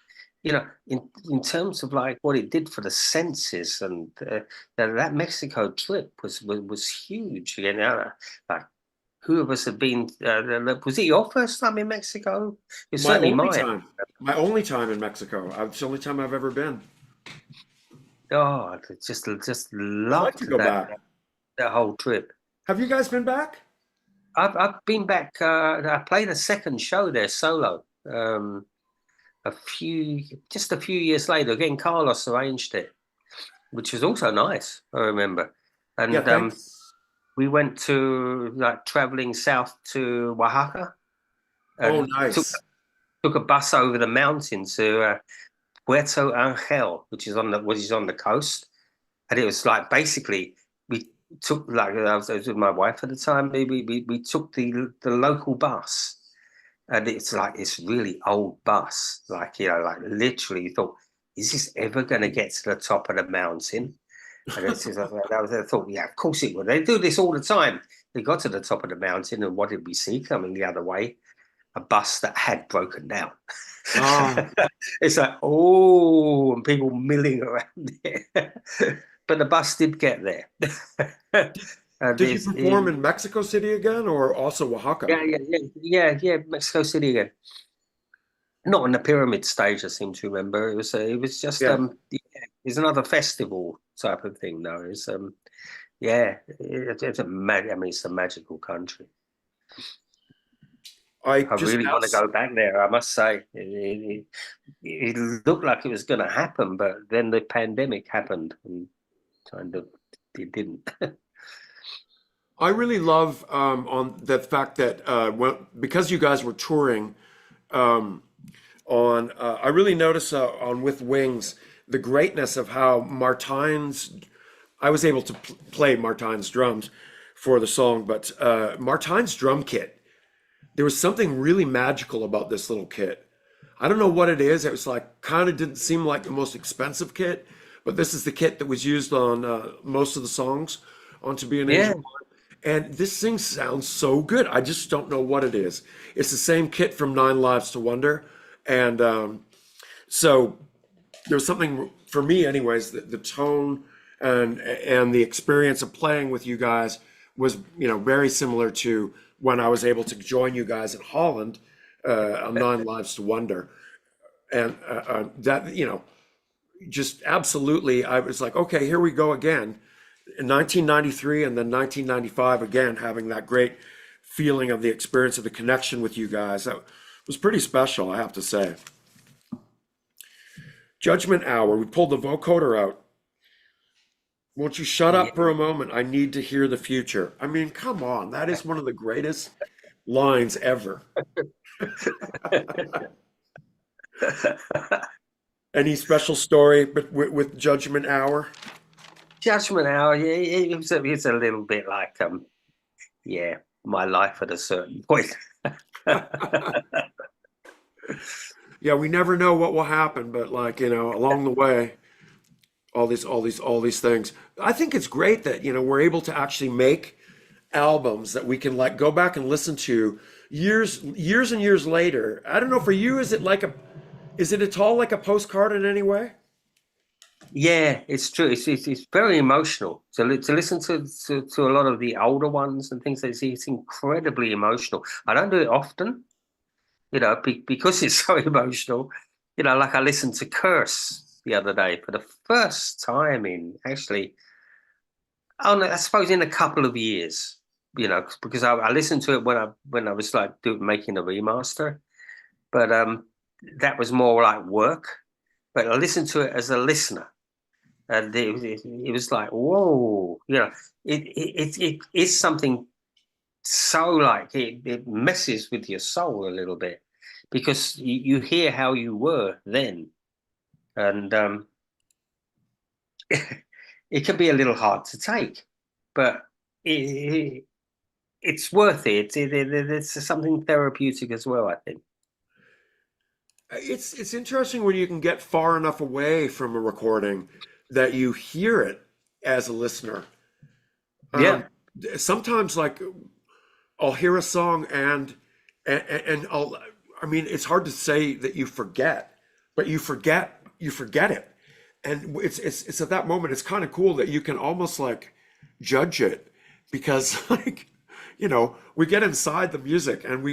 in terms of like what it did for the senses, and that Mexico trip was huge. Like who of us had been? Was it your first time in Mexico? It's my certainly only mine. time. My only time in Mexico. It's the only time I've ever been. Oh, I just I'd like to loved go that back. that whole trip. Have you guys been back? I've been back. I played a second show there solo. Just a few years later. Again, Carlos arranged it, which was also nice. I remember, Yeah, and thanks. we went to like traveling south to Oaxaca, Oh, and nice. took a bus over the mountain to Puerto Angel, which is on the coast, and it was like basically we took like I was with my wife at the time. We took the local bus, and it's like this really old bus, like like literally you thought, is this ever going to get to the top of the mountain? And it's just, I thought, yeah, of course it would. They do this all the time. We got to the top of the mountain, and what did we see coming the other way? A bus that had broken down. Ah, It's like, oh, and people milling around there. But the bus did get there. did, And did you there's, perform in Mexico City again or also Oaxaca? yeah, Mexico City again. Not on the pyramid stage, I seem to remember. It was just Yeah. yeah, it's another festival type of thing. No, it's yeah, it's I mean, it's a magical country. I I just really want to asked. go back there. I must say, it looked like it was going to happen, but then the pandemic happened, and kind of it didn't. I really love on the fact that because you guys were touring um, on, I really notice on With Wings the greatness of how Martine's. I was able to play Martine's drums for the song, but Martine's drum kit. There was something really magical about this little kit. I don't know what it is. It was like kind of didn't seem like the most expensive kit, but this is the kit that was used on most of the songs on To Be an Yeah, Angel. And this thing sounds so good. I just don't know what it is. It's the same kit from Nine Lives to Wonder. And so there's something for me, anyways, the tone and the experience of playing with you guys was, very similar to when I was able to join you guys in Holland on Nine Lives to Wonder. And that, just absolutely, I was like, okay, here we go again. In 1993 and then 1995 again, having that great feeling of the experience of the connection with you guys. That was pretty special, I have to say. Judgment Hour, we pulled the vocoder out. Won't you shut yeah. up for a moment? I need to hear the future. I mean, come on, that is one of the greatest lines ever. Any special story but with Judgment Hour? Judgment Hour. Yeah, it's a little bit like yeah, my life at a certain point. Yeah, we never know what will happen, but like, along the way, all these things. I think it's great that, we're able to actually make albums that we can like go back and listen to years and years later. I don't know, for you, is it at all like a postcard in any way? Yeah, it's true. It's very emotional to listen to a lot of the older ones and things. It's incredibly emotional. I don't do it often, because it's so emotional. Like I listened to Curse the other day for the first time in actually, oh no, I suppose in a couple of years. Because I listened to it when I was like making a remaster, but that was more like work. But I listened to it as a listener, and it was like, whoa, it is something so like it messes with your soul a little bit because you hear how you were then, and it can be a little hard to take, but it's worth it. It's something therapeutic as well, I think. It's interesting when you can get far enough away from a recording that you hear it as a listener. Um, Yeah, Sometimes, like, I'll hear a song and I mean, it's hard to say that you forget, but you forget it, and it's at that moment it's kind of cool that you can almost like judge it because like we get inside the music and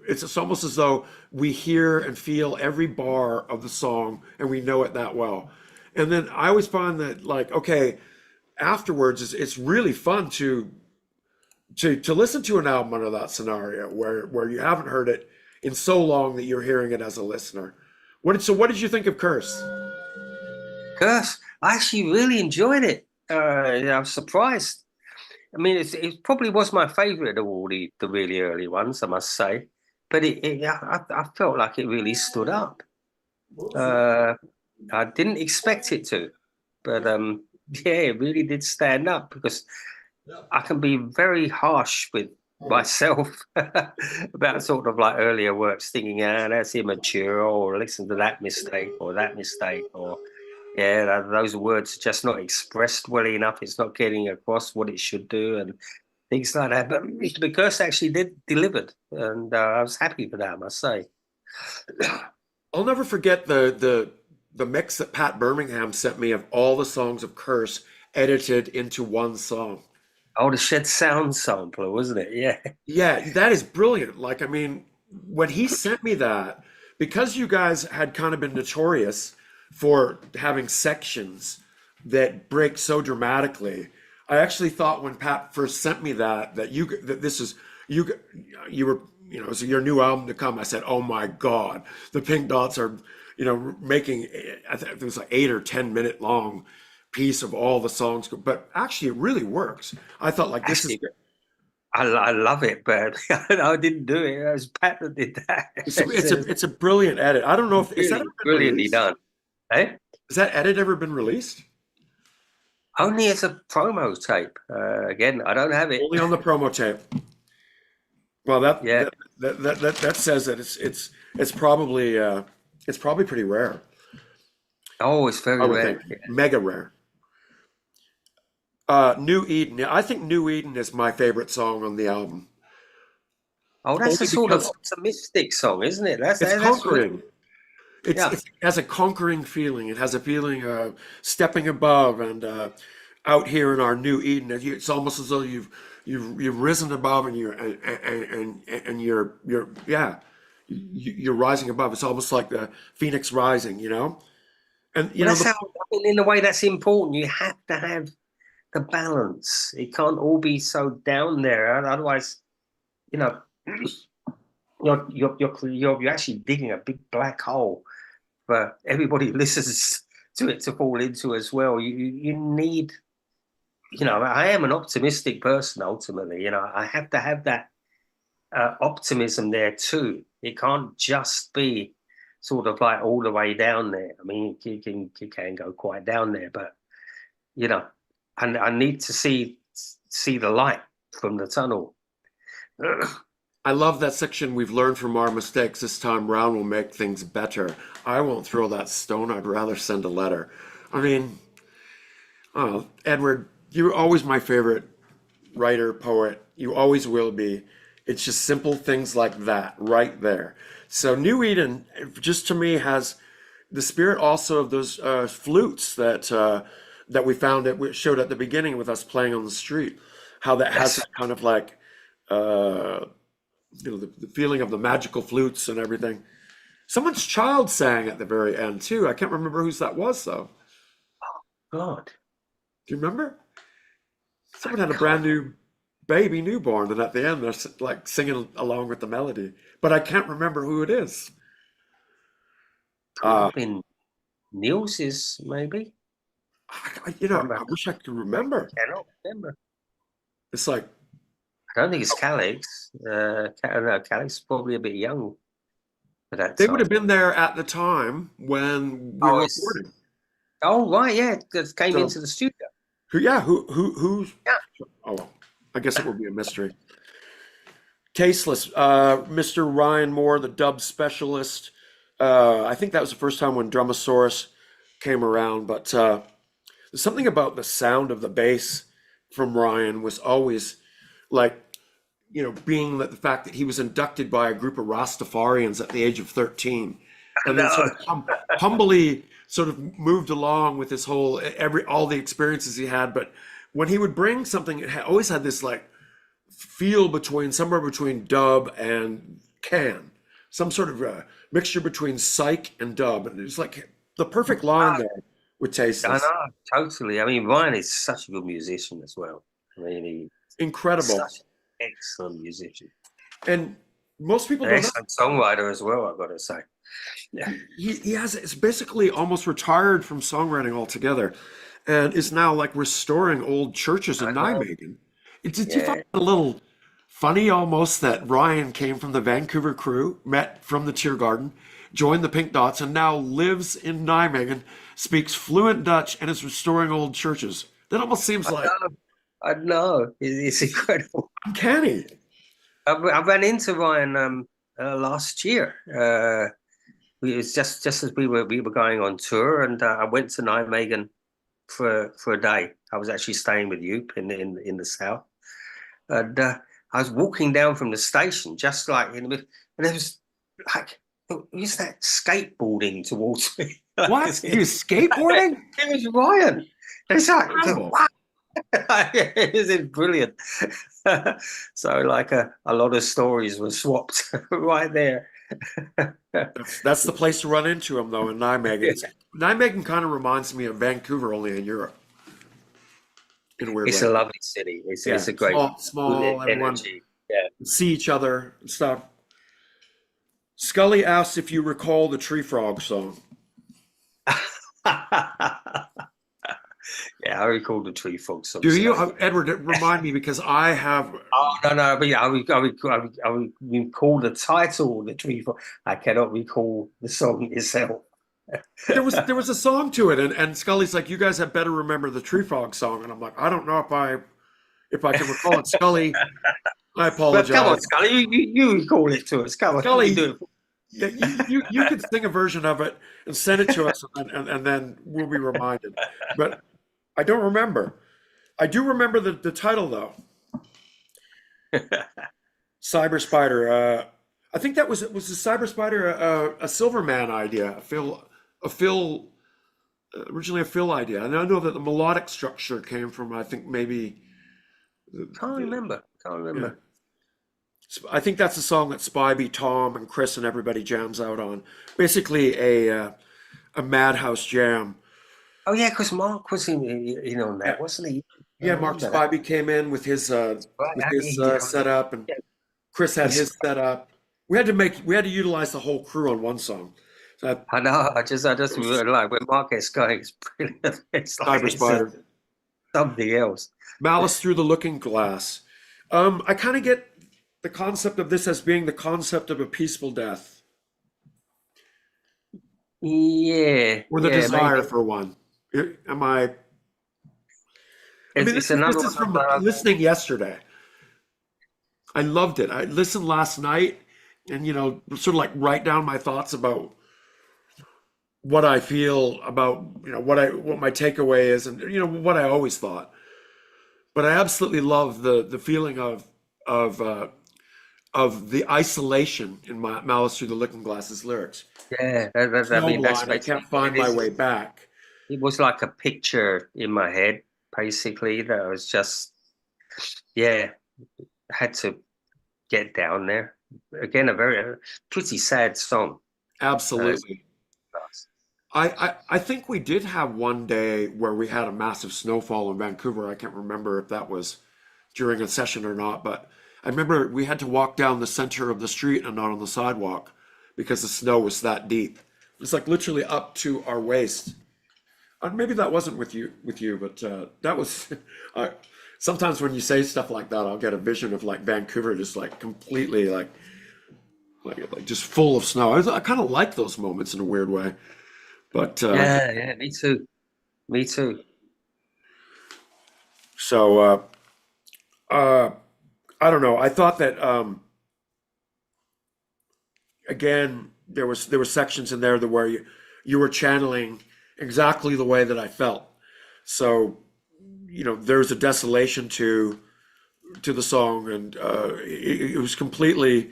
it's almost as though we hear and feel every bar of the song and we know it that well. And then I always find that, like, okay, afterwards it's really fun to listen to an album under that scenario where you haven't heard it in so long that you're hearing it as a listener. What did you think of Curse? Curse. I actually really enjoyed it. Yeah, I'm surprised. I mean, it probably was my favorite of all the really early ones, I must say. But I felt like it really stood up. Uh, I didn't expect it to, but yeah, it really did stand up because I can be very harsh with myself about sort of like earlier works, thinking, that's immature, or listen to that mistake or that mistake, or yeah, those words are just not expressed well enough. It's not getting across what it should do, and things like that. But the curse actually delivered, and I was happy for that, I must say. I'll never forget the mix that Pat Birmingham sent me of all the songs of Curse edited into one song. Oh, the Shed Sound sampler, wasn't it? Yeah. Yeah, that is brilliant. Like, I mean, when he sent me that, because you guys had kind of been notorious for having sections that break so dramatically, I actually thought when Pat first sent me that this is you you were it's your new album to come. I said, "Oh my God, the Pink Dots are making I think it was like 8 or 10 minute long piece of all the songs, but actually it really works." I thought, like, this is Actually, I love it, but I didn't do it. It was Pat that did that. it's a brilliant edit. I don't know if is that ever Really been brilliantly released? done. Eh? Has that edit ever been released? Only as a promo tape. Again, I don't have it. Only on the promo tape. Well, that Yeah. that that says that it's probably pretty rare. Oh, it's I very would think rare. Yeah. mega rare. New Eden. I think New Eden is my favorite song on the album. Oh, that's a Only sort of because optimistic song, isn't it? it's That's really, conquering. It's, yeah. it's it has a conquering feeling. It has a feeling of stepping above and out here in our new Eden. It's almost as though you've risen above and you're yeah you're rising above. It's almost like the phoenix rising. And Well, that's the how, I mean, in a way, that's important. You have to have the balance. It can't all be so down there. Otherwise, you know, you're actually digging a big black hole for everybody who listens to it to fall into as well. You need, I am an optimistic person ultimately. I have to have that optimism there too. It can't just be sort of like all the way down there. I mean, it can go quite down there, but you know, I need to see the light from the tunnel. I love that section. We've learned from our mistakes. This time round, we'll make things better. I won't throw that stone. I'd rather send a letter. I mean, Oh, Edward, you're always my favorite writer, poet. You always will be. It's just simple things like that right there. So New Eden, just to me, has the spirit also of those flutes that we found that we showed at the beginning with us playing on the street. How that has That's that kind of like uh, the feeling of the magical flutes and everything. Someone's child sang at the very end too. I can't remember whose that was though. God. Do you remember? I Someone had a brand can't. new baby newborn, and at the end they're like singing along with the melody, but I can't remember who it is. Might Uh, have been Nils's, maybe. I wish I could remember. Cannot remember. It's like I don't think it's Calix. No, Calix is probably a bit young for that they would song. have been there at the time when we Oh, were it's recording. oh right, yeah, that came So into the studio. who's? Yeah, Oh, well, I guess it will be a mystery. Tasteless, Mr. Ryan Moore, the dub specialist. I think that was the first time when Drumosaurus came around, but there's something about the sound of the bass from Ryan was always like, being that the fact that he was inducted by a group of Rastafarians at the age of 13, and then sort no, of humbly sort of moved along with his whole all the experiences he had. But when he would bring something, it always had this like feel between somewhere between dub and can, some sort of mixture between psych and dub, and it was like the perfect line there with I Tasteless. know, totally. I mean, Ryan is such a good musician as well. I mean, he's Incredible. such an excellent musician, And most people an don't know. excellent songwriter as well. I've got to say. Yeah, He has it's basically almost retired from songwriting altogether and is now like restoring old churches in I know. Nijmegen. Did you find Yeah, it a little funny almost that Ryan came from the Vancouver crew, met from the Tear Garden, joined the Pink Dots, and now lives in Nijmegen, speaks fluent Dutch, and is restoring old churches? That almost seems I like know. I know. It's incredible. uncanny. I ran into Ryan last year. It was just as we were going on tour, and I went to Nijmegen for a day. I was actually staying with you in the south, and I was walking down from the station, just like in the middle, and there was like, who's that skateboarding towards me? Like, What? He was skateboarding? it was Ryan. It's like, Incredible. wow, it was brilliant. So, like a lot of stories were swapped right there. That's the place to run into him though in Nijmegen. Nijmegen kind of reminds me of Vancouver only in Europe in a weird It's way. a lovely city. Yeah, It's a great small, everyone energy. Yeah. see each other and stuff. Scully asks if you recall the Tree Frog song. Yeah, I recall the Tree Frog song. Do you, So. Edward? Remind me because I have. Oh no, but yeah, I recall the title, the Tree Frog. I cannot recall the song itself. There was a song to it, and Scully's like, "You guys had better remember the Tree Frog song," and I'm like, "I don't know if I can recall it." Scully, I But come on, apologize. Scully, you recall it to us. Come on, you Scully, do it. yeah, you could sing a version of it and send it to us, and then we'll be reminded. But I don't remember. I do remember the title though. Cyber Spider. I think that was the Cyber Spider a Silverman idea, a Phil originally a Phil idea, and I know that the melodic structure came from I think maybe Can't remember. Can't yeah. remember. I think that's the song that Spivey, Tom, and Chris and everybody jams out on. Basically a Madhouse jam. Oh yeah, because Mark was in on Yeah, that, wasn't he? I yeah. Mark remember that. Spivey came in with his Right. setup, and Yeah, Chris had he's his setup. We had to utilize the whole crew on one song. So that I know. I just was really like when Mark gets going. It's brilliant. It's like Cyber it's Spider. something else. Malice Through the Looking Glass. I kind of get the concept of this as being the concept of a peaceful death Yeah, or the yeah, desire maybe. for one. Am I? I mean, It's this another is one of from listening yesterday. I loved it. I listened last night and, sort of like write down my thoughts about what I feel about, what my takeaway is, and what I always thought. But I absolutely love the feeling of uh, of the isolation in my Malice Through the Looking Glass's lyrics. Yeah, I mean that's Snowblind, I can't basically what find it my is. way back. It was like a picture in my head, basically, that was just, yeah, had to get down there. Again, a very pretty sad song. Uh, Absolutely. I think we did have one day where we had a massive snowfall in Vancouver. I can't remember if that was during a session or not, but I remember we had to walk down the center of the street and not on the sidewalk because the snow was that deep. It was like literally up to our waist. Maybe that wasn't with you, but that was. Uh, Sometimes when you say stuff like that, I'll get a vision of like Vancouver just like completely like just full of snow. I kind of like those moments in a weird way, but yeah, yeah, me too. Me too. so uh, I don't know. I thought that again there were sections in there that where you were channeling exactly the way that I felt. So there's a desolation to the song, and it was completely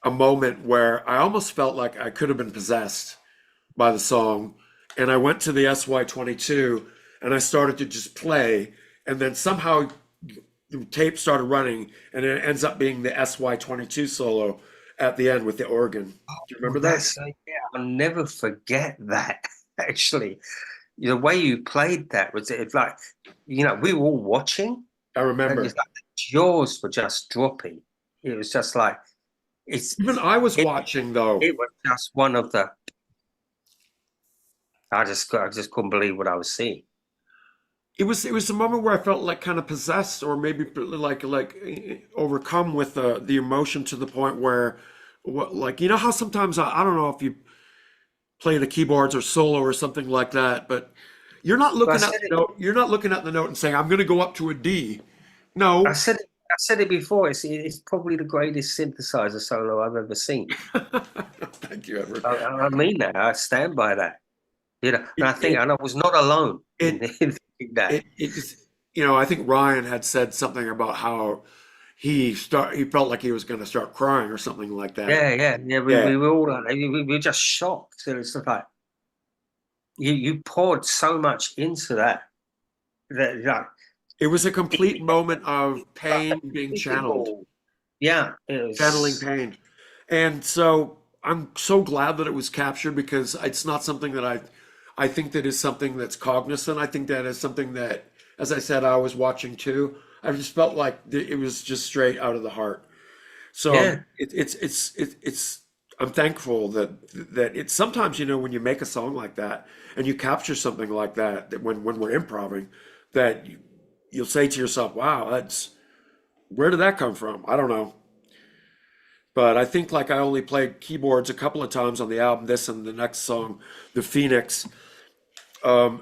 a moment where I almost felt like I could have been possessed by the song. And I went to the SY22 and I started to just play, and then somehow the tape started running, and it ends up being the SY22 solo at the end with the organ. Do you Well, remember that? that's yeah, I'll never forget that. Actually, the way you played that was it's like, we were all watching, I and it's remember. like the jaws were just dropping. It was just like it's Even I was it, watching though. it was just one of the. I just couldn't believe what I was seeing. It was a moment where I felt like kind of possessed, or maybe like overcome with the emotion to the point where, what, like how sometimes I don't know if you play the keyboards or solo or something like that, but you're not But I looking at said the it. note. You're not looking at the note and saying, "I'm going to go up to a D." I No. said it. I said it before. It's probably the greatest synthesizer solo I've ever seen. Thank you, Edward. I mean that. I stand by that. And It it I was not alone in, it in thinking that. it just I think Ryan had said something about how he felt like he was going to start crying or something like that. Yeah, yeah, yeah. Yeah. We were all like, we were just shocked. So it's just like you poured so much into that like It was a it complete became moment of like a pain being channeled, physical. Yeah, it channeling was. pain. And so I'm so glad that it was captured because it's not something that I think that is something that's cognizant. I think that is something that, as I said, I was watching too. I just felt like it was just straight out of the heart. So Yeah, it's I'm thankful that it's sometimes when you make a song like that and you capture something like that, that when we're improvising, that you'll say to yourself, "Wow, that's where did that come from?" I don't know. But I think like I only played keyboards a couple of times on the album, this and the next song, The Phoenix.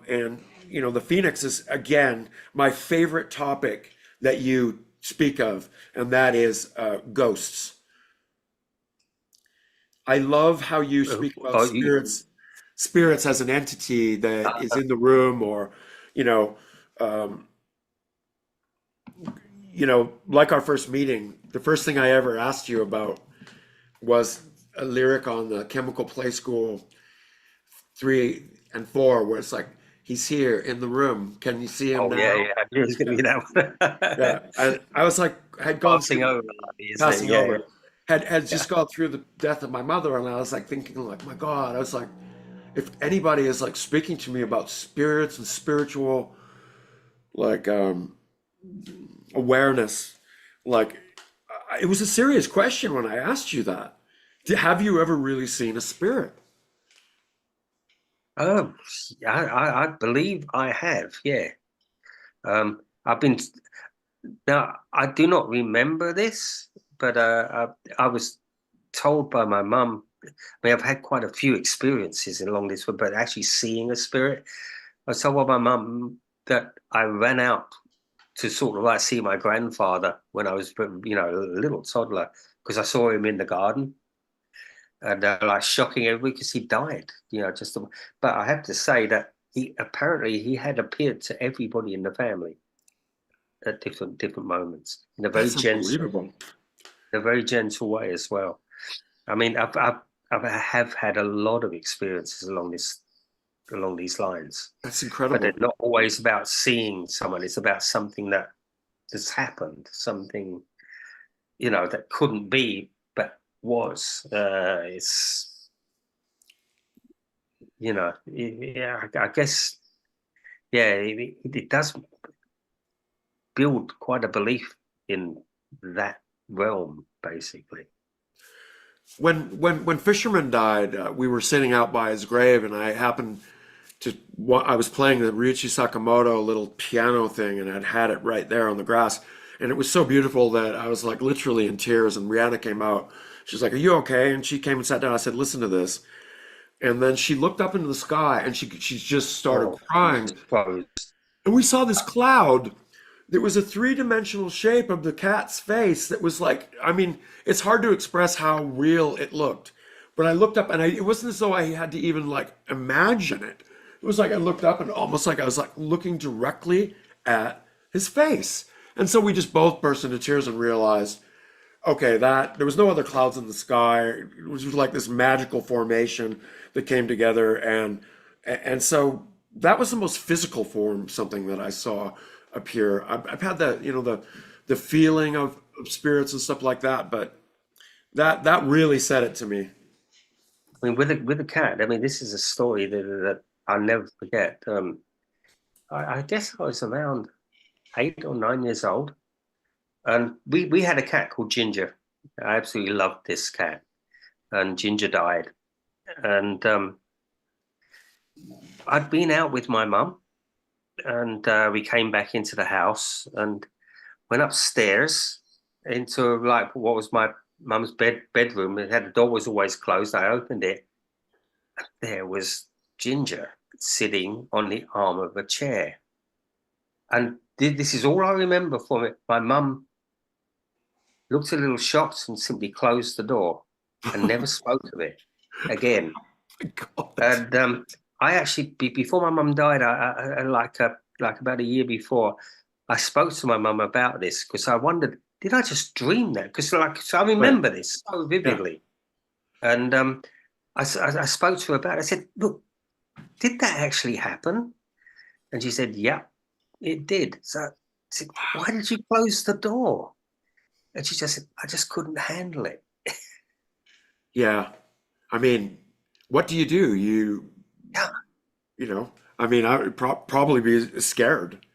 And The Phoenix is again my favorite topic that you speak of, and that is ghosts. I love how you speak about oh, you, spirits as an entity that is uh, in the room, or you know, um, like our first meeting. The first thing I ever asked you about was a lyric on the Chemical Play School 3 and 4, where it's like, "He's here in the room. Can you see him oh yeah, now?" yeah. I knew it was going to Yeah, be that yeah. one. I was like, had gone Passing through over, isn't it? passing Yeah, over, had yeah, just gone through the death of my mother, and I was like thinking, like, my God, I was like, if anybody is like speaking to me about spirits and spiritual like awareness, like it was a serious question when I asked you that. Have you ever really seen a spirit? Oh, I believe I have. Yeah. I've been now. I do not remember this, but I was told by my mum. I mean, I've had quite a few experiences along this, but actually seeing a spirit. I was told by my mum that I ran out to sort of like see my grandfather when I was, a little toddler because I saw him in the garden. and like shocking everybody because he died. But I have to say that he had appeared to everybody in the family at different moments That's unbelievable. in a very gentle way as well. I mean, I have had a lot of experiences along these lines, That's but incredible. it's not always about seeing someone. It's about something that has happened, something that couldn't be but was. It's yeah. I guess yeah. It does build quite a belief in that realm, basically. When Fisherman died, we were sitting out by his grave, and I happened I was playing the Ryuichi Sakamoto little piano thing, and I'd had it right there on the grass, and it was so beautiful that I was like literally in tears. And Rihanna came out. She's like, "Are you okay?" And she came and sat down. I said, "Listen to this." And then she looked up into the sky, and she just started Oh, crying. And we saw this cloud. There was a three-dimensional shape of the cat's face that was like, I mean, it's hard to express how real it looked. But I looked up, and it wasn't as though I had to even like imagine it. It was like I looked up, and almost like I was like looking directly at his face. And so we just both burst into tears and realized, okay, that there was no other clouds in the sky. It was just like this magical formation that came together, and so that was the most physical form, something that I saw appear. I've had that, the feeling of spirits and stuff like that, but that really said it to me. I mean, with the cat. I mean, this is a story that I'll never forget. I guess I was around 8 or 9 years old, and we had a cat called Ginger. I absolutely loved this cat, and Ginger died. And I'd been out with my mum, and we came back into the house and went upstairs into like what was my mum's bedroom. It had the door was always closed. I opened it. There was Ginger sitting on the arm of a chair. And this is all I remember from it. My mum looked a little shocked and simply closed the door and never spoke of it again. God. And I actually, before my mum died, like about a year before, I spoke to my mum about this because I wondered, did I just dream that? Because so I Right. remember this so Yeah. vividly. And I spoke to her about it. I said, look, did that actually happen? And she said, yeah, it did. So I said, why did you close the door? And she just said, I just couldn't handle it. Yeah. I mean, what do you do? Yeah. You know, I mean, I would probably be scared.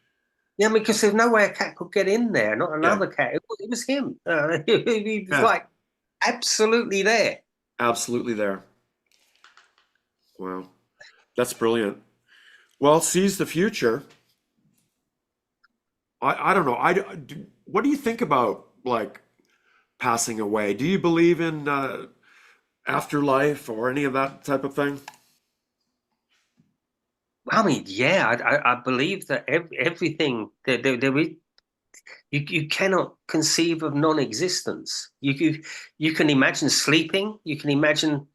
Yeah, because there's no way a cat could get in there, not Yeah. another cat. It was him. He was Yeah. like absolutely there. Absolutely there. Wow. That's brilliant. Well, seize the future. I don't know. What do you think about like passing away? Do you believe in afterlife or any of that type of thing? I mean, yeah, I believe that everything there is, you cannot conceive of non-existence. You can imagine sleeping. You can imagine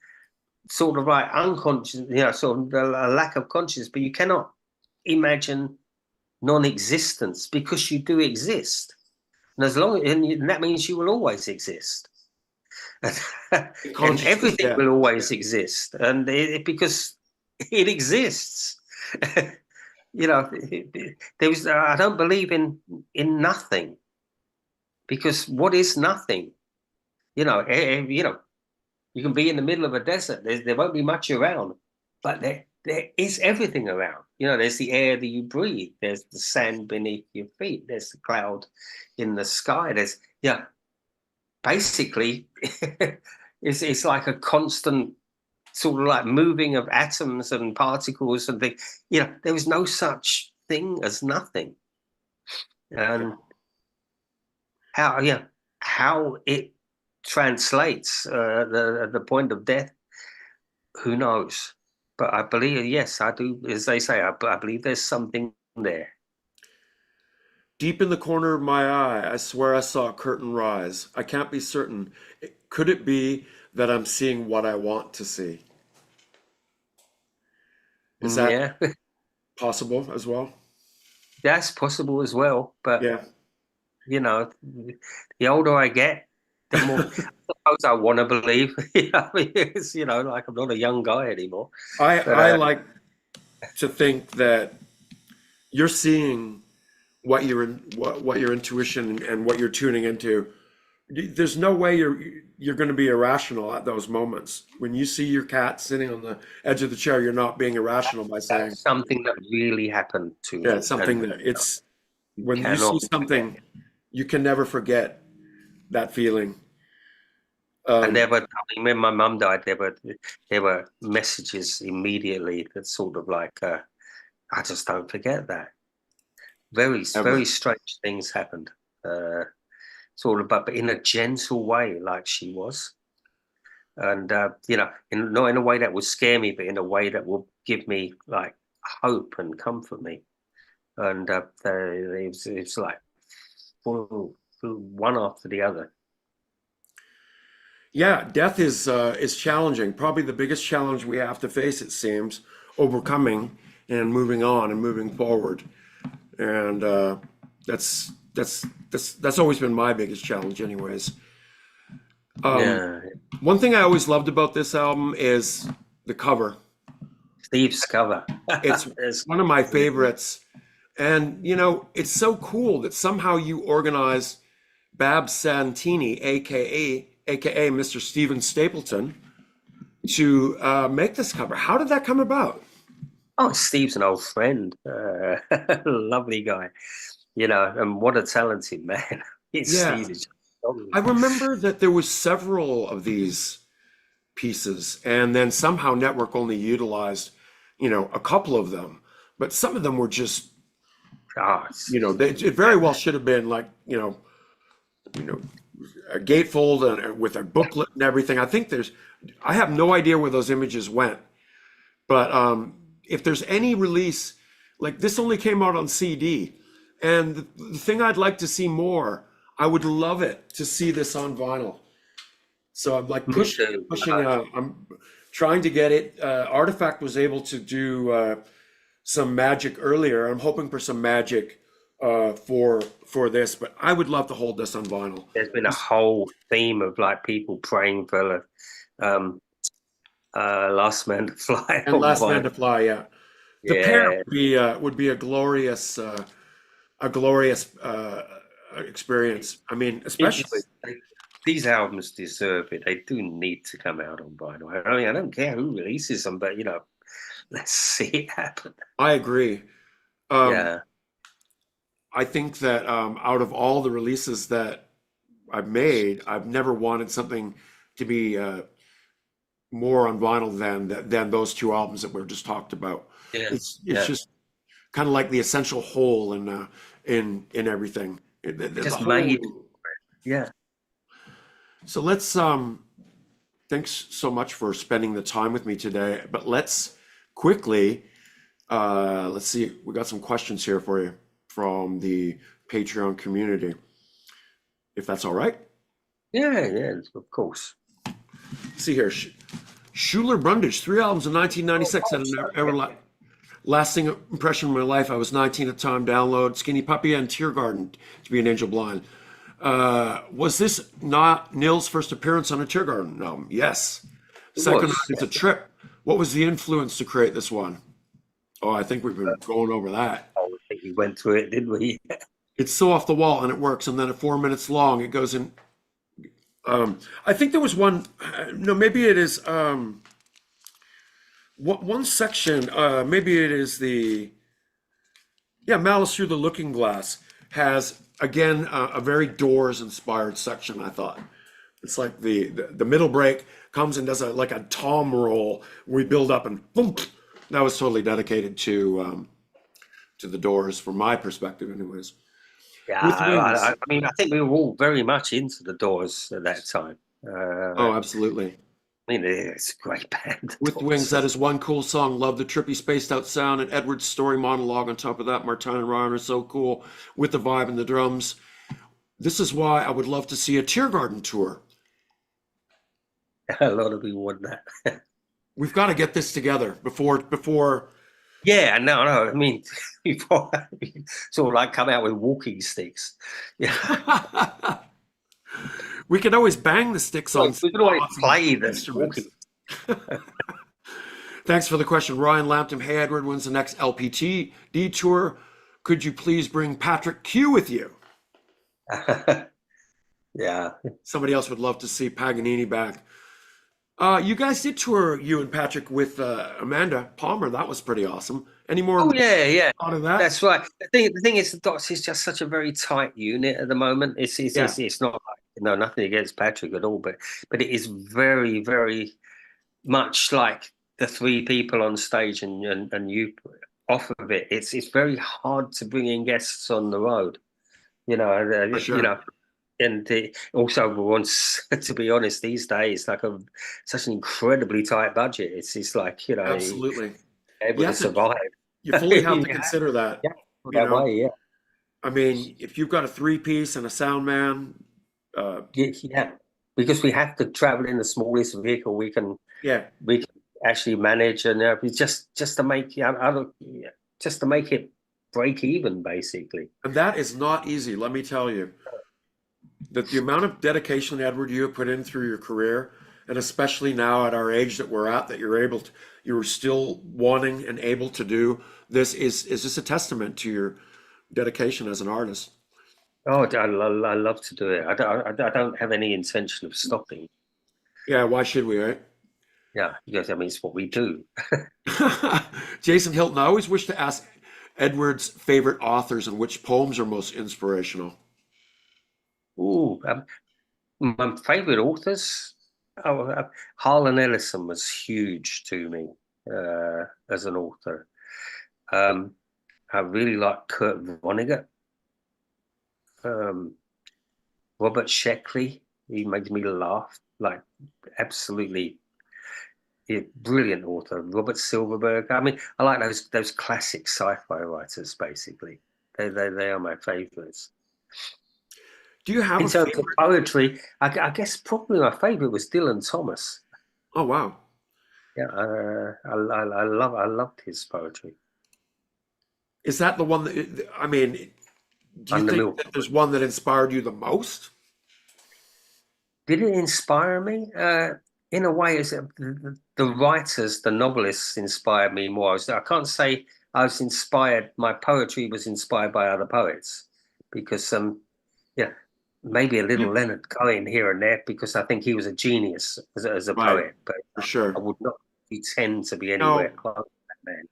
sort of like unconscious, sort of a lack of consciousness, but you cannot imagine non-existence because you do exist. And and that means you will always exist. And Consciousness, everything yeah. will always exist. And because it exists. I don't believe in nothing because what is nothing? You can be in the middle of a desert. There won't be much around, but there is everything around. There's the air that you breathe. There's the sand beneath your feet. There's the cloud in the sky. Basically, it's like a constant sort of like moving of atoms and particles and things. There is no such thing as nothing. And how it translates the point of death, who knows? But I believe, yes, I do. As they say, I believe there's something there. Deep in the corner of my eye, I swear I saw a curtain rise. I can't be certain. Could it be that I'm seeing what I want to see. Is that Yeah, possible as well? that's possible as well. But Yeah. you know, the older I get, the more I suppose I want to believe. It's, like I'm not a young guy anymore. But I like to think that you're seeing what your intuition and what you're tuning into. There's no way you're going to be irrational at those moments. When you see your cat sitting on the edge of the chair, you're not being irrational by saying, that's something that really happened to yeah, me, it's something and that it's you when you see cannot forget something, you can never forget that feeling. And Um, there were, I mean, when my mum died, there were messages immediately that sort of like, I just don't forget that. Very, very ever. strange things happened. Sort of, but in a gentle way, like she was. And, not in a way that will scare me, but in a way that will give me like hope and comfort me. And it was like one after the other. Yeah, death is challenging. Probably the biggest challenge we have to face, it seems, overcoming and moving on and moving forward. And that's always been my biggest challenge, anyways. Yeah. One thing I always loved about this album is the cover. Steve's cover. It's It's one of my favorites. And, it's so cool that somehow you organized Babs Santini, aka Mr. Steven Stapleton, to make this cover. How did that come about? Oh, Steve's an old friend, lovely guy, and what a talented man. Yeah, Steve is just I remember that there was several of these pieces, and then somehow Network only utilized, a couple of them, but some of them were just, oh, it very well should have been like, a gatefold and with a booklet and everything. I have no idea where those images went, but if there's any release, like this only came out on CD, and the thing I'd like to see more, I would love it to see this on vinyl. So I'm like me too. pushing. I'm trying to get it. Artifact was able to do some magic earlier. I'm hoping for some magic for this, but I would love to hold this on vinyl. There's been a whole theme of like people praying for Last Man to Fly And on Last Man vinyl. to Fly, yeah. The pair Yeah, would be a glorious experience. I mean, especially. these albums deserve it. They do need to come out on vinyl. I mean, I don't care who releases them, but let's see it happen. I agree. Um, Yeah. I think that out of all the releases that I've made, I've never wanted something to be more on vinyl than those two albums that we've just talked about. Yeah. It's Yeah. just kind of like the essential whole in everything. The Just whole. made. Yeah. So let's thanks so much for spending the time with me today. But let's quickly let's see. We got some questions here for you from the Patreon community, if that's all right. Yeah, of course. Let's see here. Schuler Brundage, 3 albums in 1996 had an everlasting impression on my life. I was 19 at the time. Download Skinny Puppy and Tear Garden to be an Angel Blind. Was this not Nils' first appearance on a Tear Garden album? Yes. Second, it's a trip. What was the influence to create this one? Oh, I think we've been going over that. Oh, I think we went through it, didn't we? It's so off the wall and it works. And then at 4 minutes long, it goes in. I think there was one. No, maybe it is. One section. Maybe it is the. Yeah, Malice Through the Looking Glass has again a very Doors inspired section. I thought it's like the middle break comes and does like a tom roll. We build up and boom. That was totally dedicated to the Doors from my perspective, anyways. Yeah, I mean, I think we were all very much into the Doors at that time. Oh, absolutely. I mean, it's a great band. With Wings, that is one cool song. Love the trippy, spaced out sound and Edward's story monologue on top of that. Martin and Ryan are so cool with the vibe and the drums. This is why I would love to see a Tear Garden tour. A lot of people want that. We've got to get this together before. Yeah, no. I mean, people sort of like come out with walking sticks. Yeah, We can always bang the sticks on we could always some play the instruments. walking. Thanks for the question, Ryan Lampton. Hey, Edward, when's the next LPTD tour? Could you please bring Patrick Q with you? Yeah. Somebody else would love to see Paganini back. You guys did tour, you and Patrick, with Amanda Palmer. That was pretty awesome. Any more Oh yeah. out of that? That's right. The thing is, the Dots is just such a very tight unit at the moment. It's not like, nothing against Patrick at all, but it is very, very much like the three people on stage and you off of it. It's very hard to bring in guests on the road. For sure. You know, and also once, to be honest, these days, like such an incredibly tight budget. It's like, Absolutely. able to survive. You fully have to consider that. Yeah, that way, yeah. I mean, if you've got a three-piece and a sound man, Yeah, because we have to travel in the smallest vehicle we can actually manage, and just to make just to make it break even, basically. And that is not easy, let me tell you. That the amount of dedication, Edward, you have put in through your career, and especially now at our age that we're at, that you're still wanting and able to do this is just a testament to your dedication as an artist. Oh, I love to do it. I don't have any intention of stopping. Yeah, why should we, right? Yeah, because I mean, it's what we do. Jason Hilton, I always wish to ask Edward's favorite authors and which poems are most inspirational. Ooh, my favorite authors. Harlan Ellison was huge to me as an author. I really like Kurt Vonnegut. Robert Sheckley, he makes me laugh, like absolutely brilliant author. Robert Silverberg. I mean, I like those classic sci-fi writers. Basically, they are my favorites. Do you have in terms of poetry? I guess probably my favorite was Dylan Thomas. Oh wow! Yeah, I loved his poetry. Is that the one that, I mean, do you think that there's one that inspired you the most? Did it inspire me? In a way, the writers, the novelists inspired me more. I can't say I was inspired, my poetry was inspired by other poets, because maybe a little Leonard Cohen here and there, because I think he was a genius as a poet, but for sure, I would not pretend to be anywhere close to that man.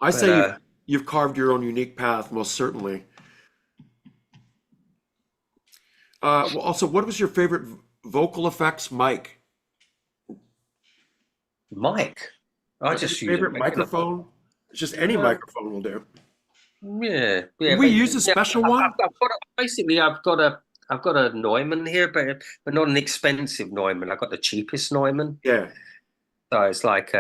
I say you've carved your own unique path, most certainly. Well, also, what was your favorite vocal effects mic? Mic? I just use favorite microphone. It's just any microphone will do. Yeah. Can we use a special one? I've got a Neumann here, but not an expensive Neumann. I've got the cheapest Neumann. Yeah. So it's like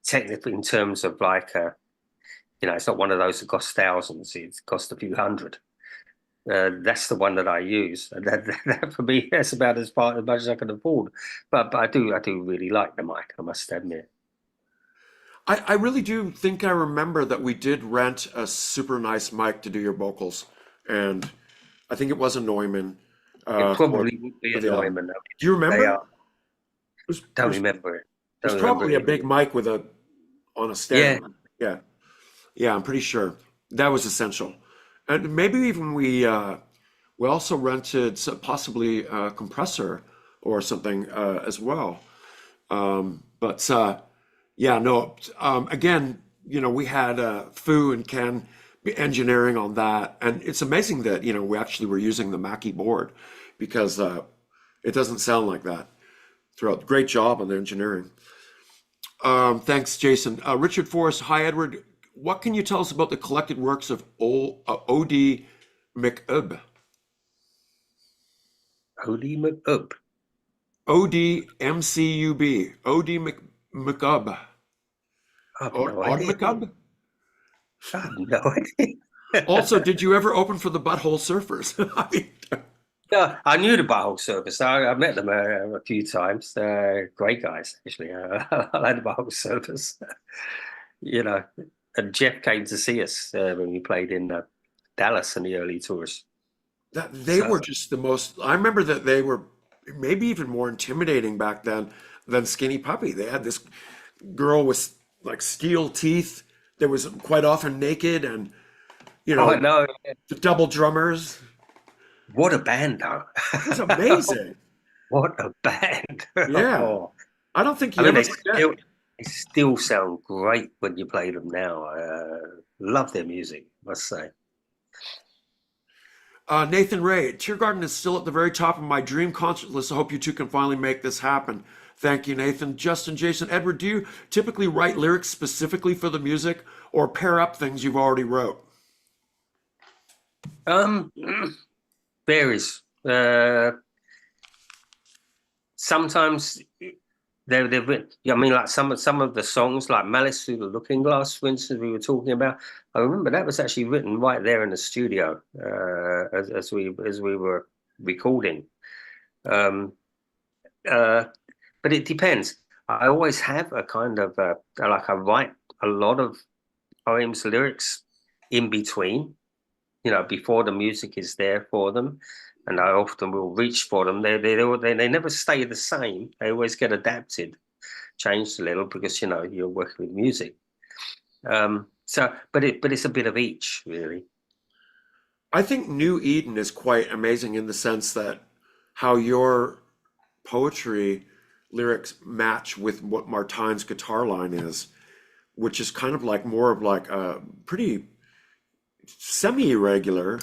technically, in terms of like it's not one of those that cost thousands. It costs a few hundred. That's the one that I use. That for me, that's about as much as I can afford. But I do really like the mic, I must admit. I really do think I remember that we did rent a super nice mic to do your vocals, and I think it was a Neumann. It probably would be a Neumann. Do you remember? Don't remember it. It was probably a big mic on a stand. Yeah, I'm pretty sure that was essential. And maybe even we also rented possibly a compressor or something as well. Again, we had Fu and Ken engineering on that, and it's amazing that we actually were using the Mackie board, because it doesn't sound like that throughout. Great job on the engineering. Thanks, Jason. Richard Forrest, hi Edward. What can you tell us about the collected works of O.D. McUb? O.D. McUb. O.D. M.C.U.B. O.D. McUb. Odd McUb? I have no idea. Also, did you ever open for the Butthole Surfers? Yeah, I knew the Butthole Surfers. I met them a few times. Great guys, actually. I like the Butthole Surfers. You know, and Jeff came to see us when we played in Dallas in the early tours. That they So, were just the most. I remember that they were maybe even more intimidating back then than Skinny Puppy. They had this girl with like steel teeth that was quite often naked, and you oh know no, the double drummers. what a band, though! It was amazing. What a band! Yeah, Oh, I don't think I you mean, ever forget. they still sound great when you play them now. Love their music, must say. Nathan Ray, Tiergarten is still at the very top of my dream concert list. I hope you two can finally make this happen. Thank you, Nathan. Justin, Jason, Edward, do you typically write lyrics specifically for the music or pair up things you've already wrote? Um, varies. Sometimes they've written. Yeah, I mean, like some of the songs, like "Malice Through the Looking Glass," for instance, we were talking about. I remember that was actually written right there in the studio as we were recording. Um, uh, but it depends. I always have a kind of like I write a lot of poems, lyrics in between, before the music is there for them, and I often will reach for them. They never stay the same. They always get adapted, changed a little because you're working with music. But it's a bit of each, really. I think New Eden is quite amazing in the sense that how your poetry lyrics match with what Martine's guitar line is, which is kind of like more of like a pretty semi-irregular,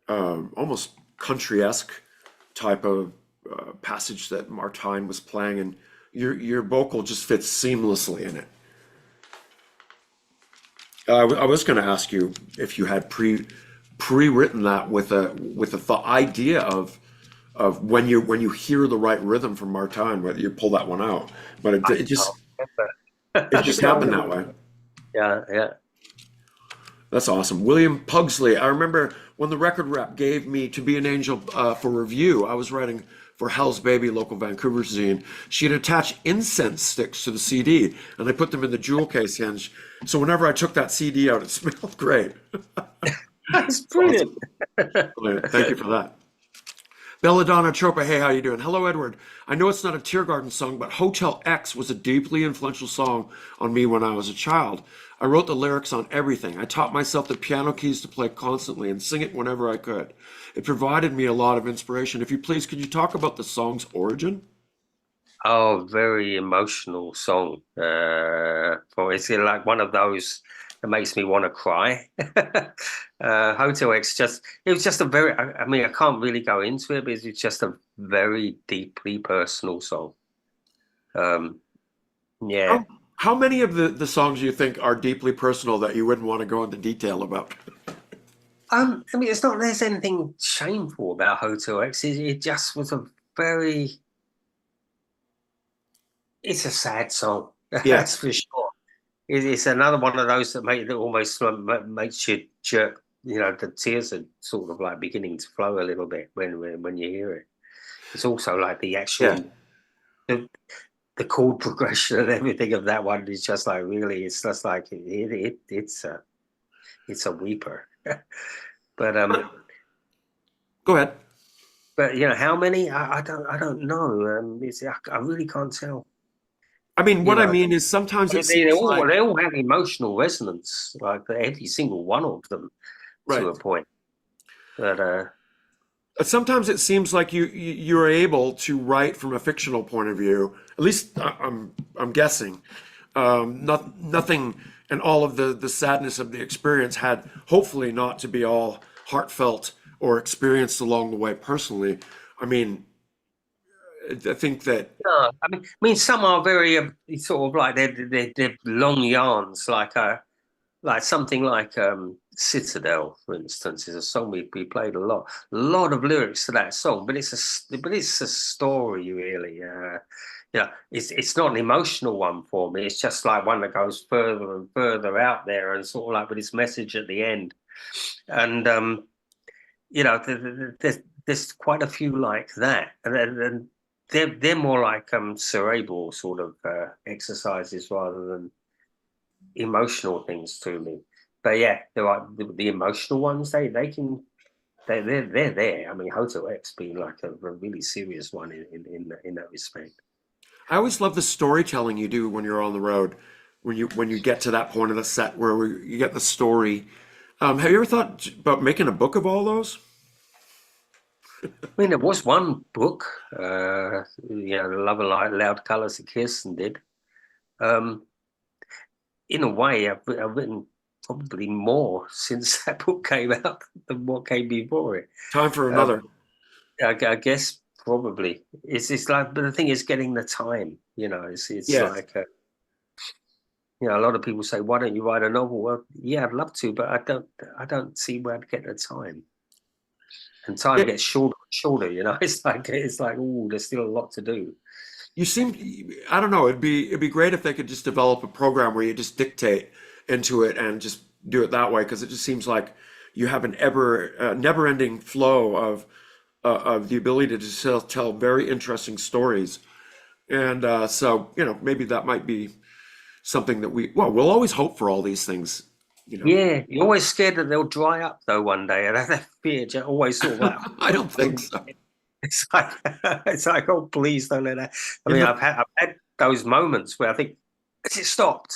almost country-esque type of passage that Martine was playing, and your vocal just fits seamlessly in it. I was going to ask you if you had pre-written that with a thought idea of when you hear the right rhythm from Martine, whether you pull that one out, but I it just can't remember. it just I can't happened that remember. way. Yeah, yeah. That's awesome. William Pugsley. I remember when the record rep gave me To Be an Angel for review, I was writing for Hell's Baby, local Vancouver zine. She had attached incense sticks to the CD, and I put them in the jewel case hinge. So whenever I took that CD out, it smelled great. That's Awesome. brilliant. Brilliant. Thank you for that. Belladonna Tropa, hey, how you doing? Hello, Edward. I know it's not a Tiergarten song, but Hotel X was a deeply influential song on me when I was a child. I wrote the lyrics on everything. I taught myself the piano keys to play constantly and sing it whenever I could. It provided me a lot of inspiration. If you please, could you talk about the song's origin? Oh, very emotional song. For it's like one of those that makes me want to cry. Hotel X it was just a very. I mean, I can't really go into it, but it's just a very deeply personal song. Um, yeah. How many of the songs you think are deeply personal that you wouldn't want to go into detail about? I mean, it's not there's anything shameful about Hotel X. It just was a very. It's a sad song. Yeah. That's for sure. It's another one of those that almost makes you jerk. The tears are sort of like beginning to flow a little bit when you hear it. It's also like the Yeah. actual the chord progression and everything of that one is just like really. It's just like it's a weeper. But Go ahead. how many? I don't know. I really can't tell. I mean, You what I know, mean is sometimes it they seems all like, they all have emotional resonance, like every single one of them to right. a point. But Sometimes it seems like you're able to write from a fictional point of view. At least I'm guessing. Nothing and all of the sadness of the experience had hopefully not to be all heartfelt or experienced along the way personally. I mean, I think that no, I mean, some are very sort of like they're long yarns, like something like Citadel, for instance, is a song we played a lot of lyrics to that song, but it's a story really. It's not an emotional one for me. It's just like one that goes further and further out there, and sort of like with its message at the end. And there's quite a few like that, and they're more like cerebral sort of exercises rather than emotional things to me. But yeah, there are the emotional ones. They're there. I mean, Hotel X being like a really serious one in that respect. I always love the storytelling you do when you're on the road, when you get to that point of the set where you get the story. Have you ever thought about making a book of all those? I mean, there was one book, Love and Light, Loud Colors, a Kiss, and did. Um, in a way, I've written probably more since that book came out than what came before it. Time for another. I guess probably it's like, but the thing is getting the time. It's Yes. like a lot of people say, "Why don't you write a novel?" Well, yeah, I'd love to, but I don't see where I'd get the time. And time Yeah. gets shorter and shorter. It's like, oh, there's still a lot to do. You seem, I don't know, it'd be great if they could just develop a program where you just dictate into it and just do it that way, because it just seems like you have an never-ending flow of the ability to just tell very interesting stories. And so, maybe that might be something that we'll always hope for all these things. Yeah, you're always scared that they'll dry up though one day, and that fear always sort of like, I don't think so. it's like it's like, oh, please don't let that. I In mean, the, I've had those moments where I think, has it stopped?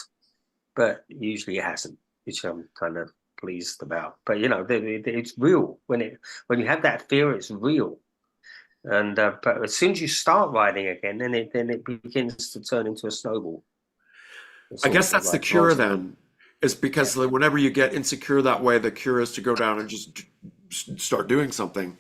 But usually it hasn't, which I'm kind of pleased about. But it's real when you have that fear, it's real. And but as soon as you start writing again, then it begins to turn into a snowball. It's I sort guess of that's the like cure rolls. then, is Yeah, because whenever you get insecure that way, the cure is to go down and just start doing something.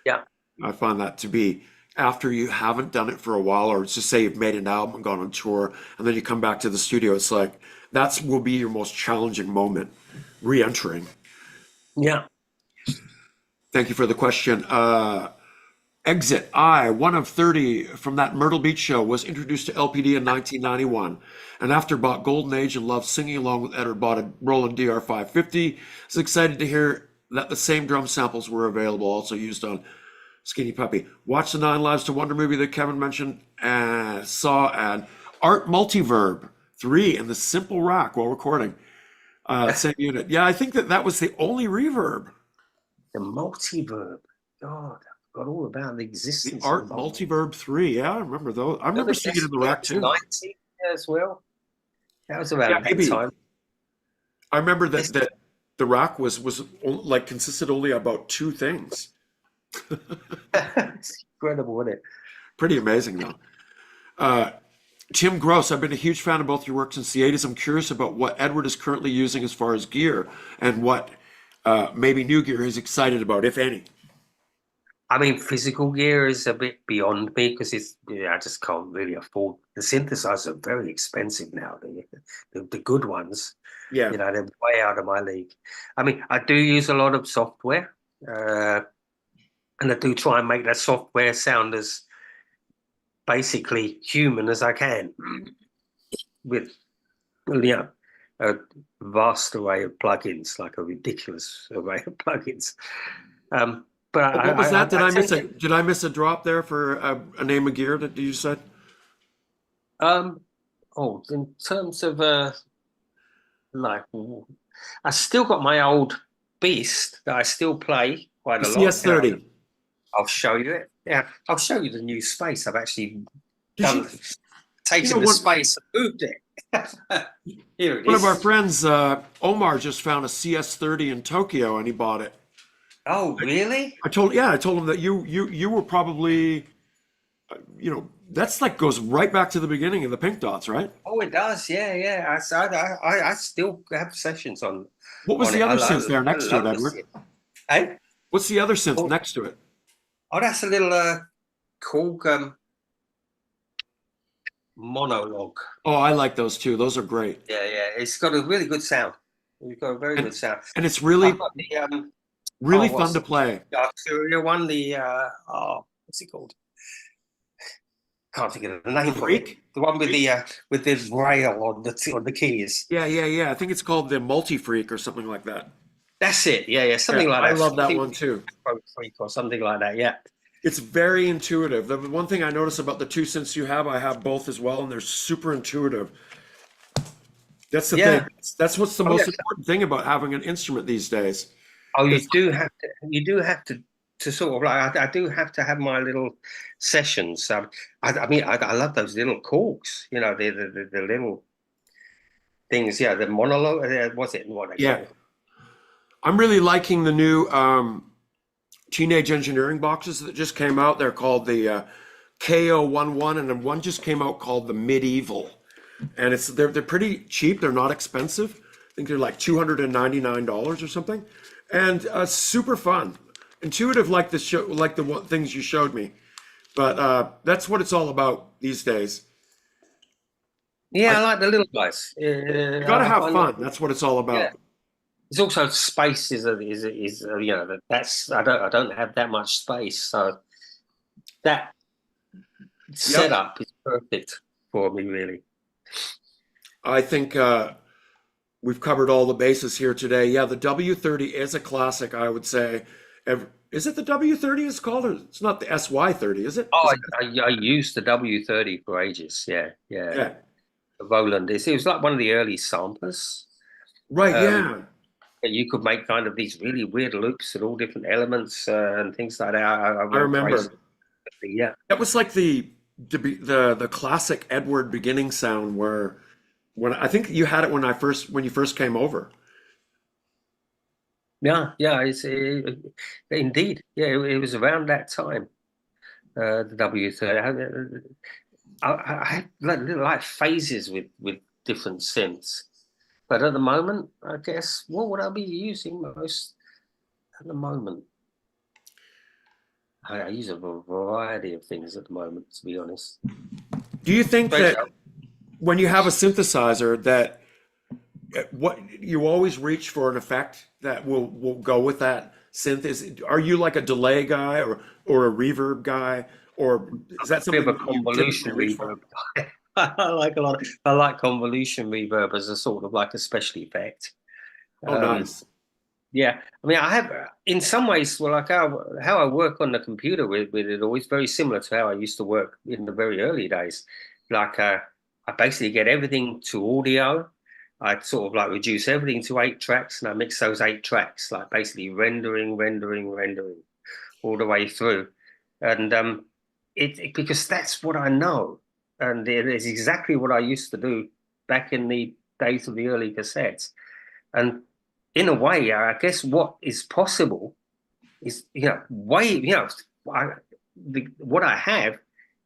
yeah, I find that to be after you haven't done it for a while, or just say you've made an album and gone on tour, and then you come back to the studio. It's like that's will be your most challenging moment, re-entering. yeah. Thank you for the question. Exit I, one of 30 from that Myrtle Beach show, was introduced to LPD in 1991, and after bought Golden Age and loved singing along with Edward, bought a Roland DR550. Was excited to hear that the same drum samples were available, also used on Skinny Puppy. Watched the Nine Lives to Wonder movie that Kevin mentioned, and saw an Art Multiverb 3 in the Simple Rack while recording. Same unit. Yeah, I think that was the only reverb. The multiverb. God, I forgot all about the The existence of Art the multiverb. Multiverb 3. Yeah, I remember those. I remember seeing it in the rack Was too. 90 as well. That was Yeah, around that maybe. time. I remember This that the rack was like consisted only about two things. it's incredible, isn't it? Pretty amazing though. Uh, Tim Gross, I've been a huge fan of both your work since the 80s. I'm curious about what Edward is currently using as far as gear and what maybe new gear he's excited about, if any. I mean, physical gear is a bit beyond me because I just can't really afford the synthesizers are very expensive now. The good ones, Yeah. they're way out of my league. I mean, I do use a lot of software, and I do try and make that software sound as basically human as I can with, a vast array of plugins, like a ridiculous array of plugins. But What was that? Did I I tend miss a to, did I miss a drop there for a name of gear that you said? in terms of like, I still got my old Beast that I still play quite The a lot. CS30. I'll show you it. Yeah, I'll show you the new space. I've actually Did done you taken the one space and moved it. Here it one of our is. friends, Omar, just found a CS30 in Tokyo and he bought it. Oh, really? I told him that you were probably that's like goes right back to the beginning of the Pink Dots, right? Oh, it does. Yeah, yeah. I still have sessions What was on the it. other synth there I next to it, love this. Edward? Hey? What's the other synth Oh, next to it? that's a little Korg monologue. Oh, I like those too. Those are great. Yeah, yeah. It's got a really good sound. It's got a very And good sound. and it's I've really got the really fun what's to play. the Arturia one? The what's it called? Can't think of the name of it. Freak? The one with the rail on the keys. Yeah. I think it's called the Multi Freak or something like that. That's it. Yeah, yeah, Yeah, something like I that. love I that think one too. Pro Freak or something like that. Yeah. It's very intuitive. The one thing I notice about the two synths you have, I have both as well, and they're super intuitive. That's the thing. Yeah. That's what's the Oh, most yes. important thing about having an instrument these days. Oh, It's you do have to sort of like, I do have to have my little sessions. I mean, I love those little corks, you know, the little things. Yeah, the monologue, what's it, what they yeah. call? I'm really liking the new teenage engineering boxes that just came out. They're called the KO11, and then one just came out called the Medieval. And they're pretty cheap. They're not expensive. I think they're like $299 or something, and super fun, intuitive like the show, like things you showed me. But that's what it's all about these days. Yeah, I I like the little guys. You got to I have find, fun. That's what it's all yeah. about. It's also space you know, that's I don't have that much space, so that Yep. setup is perfect for me, really. I think we've covered all the bases here today. Yeah, the W30 is a classic, I would say. Is it the W30 it's called, or it's not the SY30, is it? Oh, I used the W30 for ages. Yeah, yeah. Yeah. Roland is. It was like one of the early samplers. Right, Um, yeah. that you could make kind of these really weird loops and all different elements and things like that. I I went crazy. remember. Yeah, That was like the classic Edward beginning sound where when I think you had it when you first came over. yeah, yeah. Indeed, yeah. It was around that time. The W30. I had like phases with different synths, but at the moment, I guess what would I be using most at the moment? I use a variety of things at the moment, to be honest. Do you think Strange. that when you have a synthesizer that what you always reach for an effect that will go with that synth? Are you like a delay guy or a reverb guy, or is that Bit of something a that you typically convolution reach for? reverb. I like convolution reverb as a sort of like a special effect. Oh, Um, nice. yeah, I mean, I have in some ways, well, like how I work on the computer with it all is very similar to how I used to work in the very early days. Like I basically get everything to audio. I sort of like reduce everything to 8 tracks, and I mix those 8 tracks, like basically rendering all the way through. And because that's what I know, and it is exactly what I used to do back in the days of the early cassettes. And in a way, I guess what is possible is, I, what I have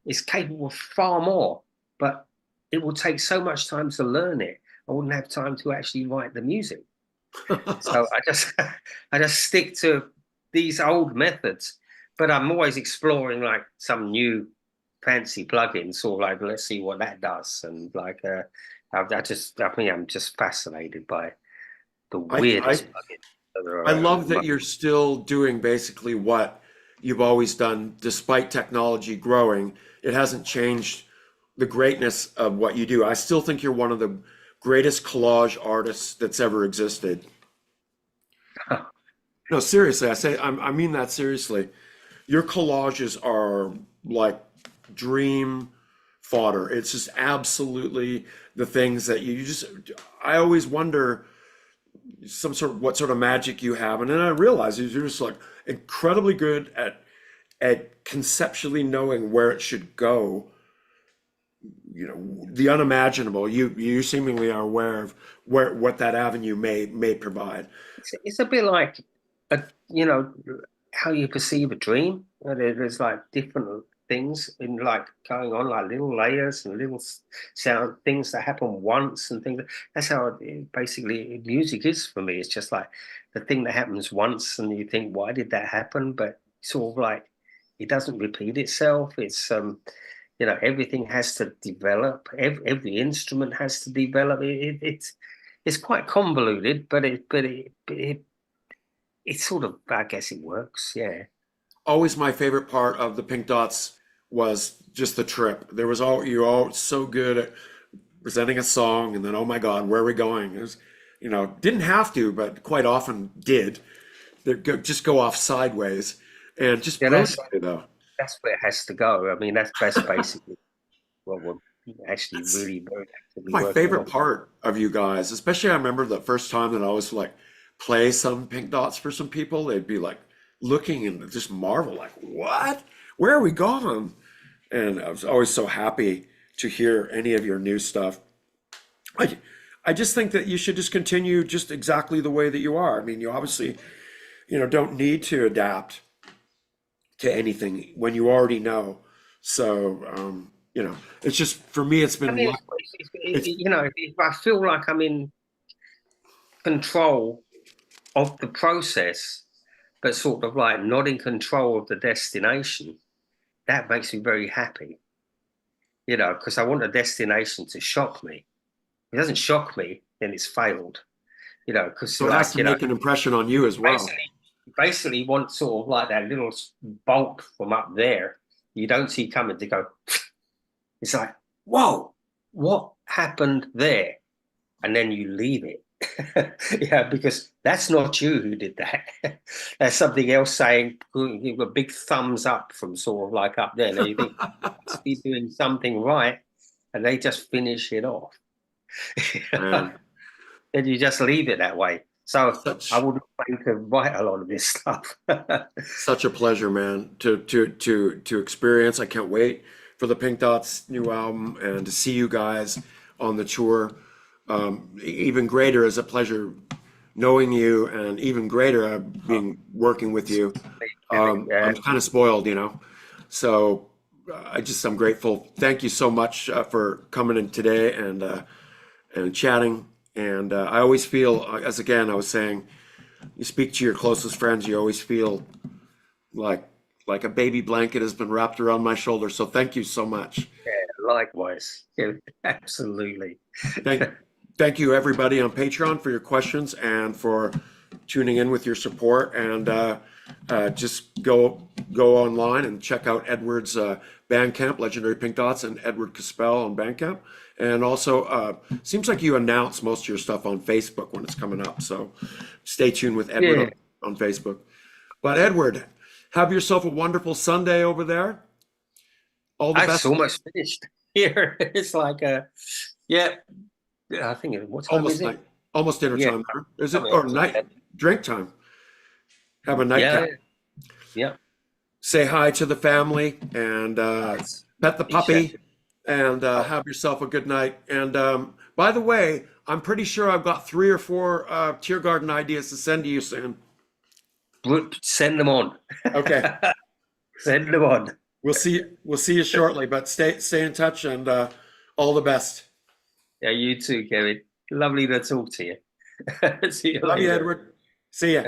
is capable of far more, but it will take so much time to learn it. I wouldn't have time to actually write the music. So I just stick to these old methods, but I'm always exploring like some new fancy plugins, sort of like let's see what that does. And like I mean I'm just fascinated by the I, I weirdest plugins that are I around at love the that moment. you're still doing basically what you've always done, despite technology growing. It hasn't changed the greatness of what you do. I still think you're one of the greatest collage artists that's ever existed. No, seriously, I mean that seriously. Your collages are like dream fodder. It's just absolutely the things that you just. I always wonder what sort of magic you have, and then I realize you're just like incredibly good at conceptually knowing where it should go. You know, the unimaginable. You seemingly are aware of what that avenue may provide. It's a bit like you know how you perceive a dream. There's like different things in like going on, like little layers and little sound things that happen once and things. That's how basically music is for me. It's just like the thing that happens once, and you think, why did that happen? But sort of like it doesn't repeat itself. It's everything has to develop. Every instrument has to develop. It's quite convoluted, but it sort of, I guess it works. Yeah. Always my favorite part of the Pink Dots was just the trip. There was all you all so good at presenting a song, and then oh my God, where are we going? you know, didn't have to, but quite often did. They just go off sideways, and just Yeah, brilliantly though. that's where it has to go. I mean, that's basically what we're actually That's really very actively my working favorite on. part of you guys, especially I remember the first time that I was like play some pink dots for some people, they'd be like looking and just marvel, like, what? Where are we going? And I was always so happy to hear any of your new stuff. I, I just think that you should just continue just exactly the way that you are. I mean, you obviously, you know, don't need to adapt to anything when you already know. So, you know, it's just for me, it's I been mean, like, it's you know, if I feel like I'm in control of the process, but sort of like not in control of the destination, that makes me very happy. You know, because I want a destination to shock me. If it doesn't shock me, then it's failed. You know, because so it has like, to you know, make an impression on you as well. basically, basically want sort of like that little bolt from up there you don't see coming to go. It's like, whoa, what happened there? And then you leave it. Yeah, because that's not you who did that. That's something else saying, you've got a big thumbs up from sort of like up there. Now you think, must be doing something right. And they just finish it off. Man, Then you just leave it that way. So I such wouldn't plan to write a lot of this stuff. such a pleasure, man, to experience. I can't wait for the Pink Dots new album and to see you guys on the tour. Even greater is a pleasure knowing you, and even greater being working with you. Yeah. I'm kind of spoiled, you know. So I'm grateful. Thank you so much for coming in today and chatting. And I always feel, as again I was saying, you speak to your closest friends, you always feel like a baby blanket has been wrapped around my shoulder. So thank you so much. Likewise. Yeah, absolutely. Thank thank you everybody on Patreon for your questions and for tuning in with your support. And just go online and check out Edward's Bandcamp, Legendary Pink Dots, and Edward KaSpel on Bandcamp. And also, seems like you announce most of your stuff on Facebook when it's coming up. So stay tuned with Edward Yeah, on Facebook. But Edward, have yourself a wonderful Sunday over there. All the I've best. almost finished here. It's like yeah, I think what time is Almost it? night, almost dinner Yeah, time there. Is it coming or up to night drink time? Have a yeah, nightcap. yeah. Say hi to the family and Nice. pet the Appreciate puppy it. and Oh, have yourself a good night. And by the way, I'm pretty sure I've got 3 or 4 Tear Garden ideas to send to you soon. send them on. Okay, Send them on. we'll see you shortly, but stay in touch and all the best. Yeah, you too, Kevin. Lovely to talk to you. See you Love you, later. Edward. See ya.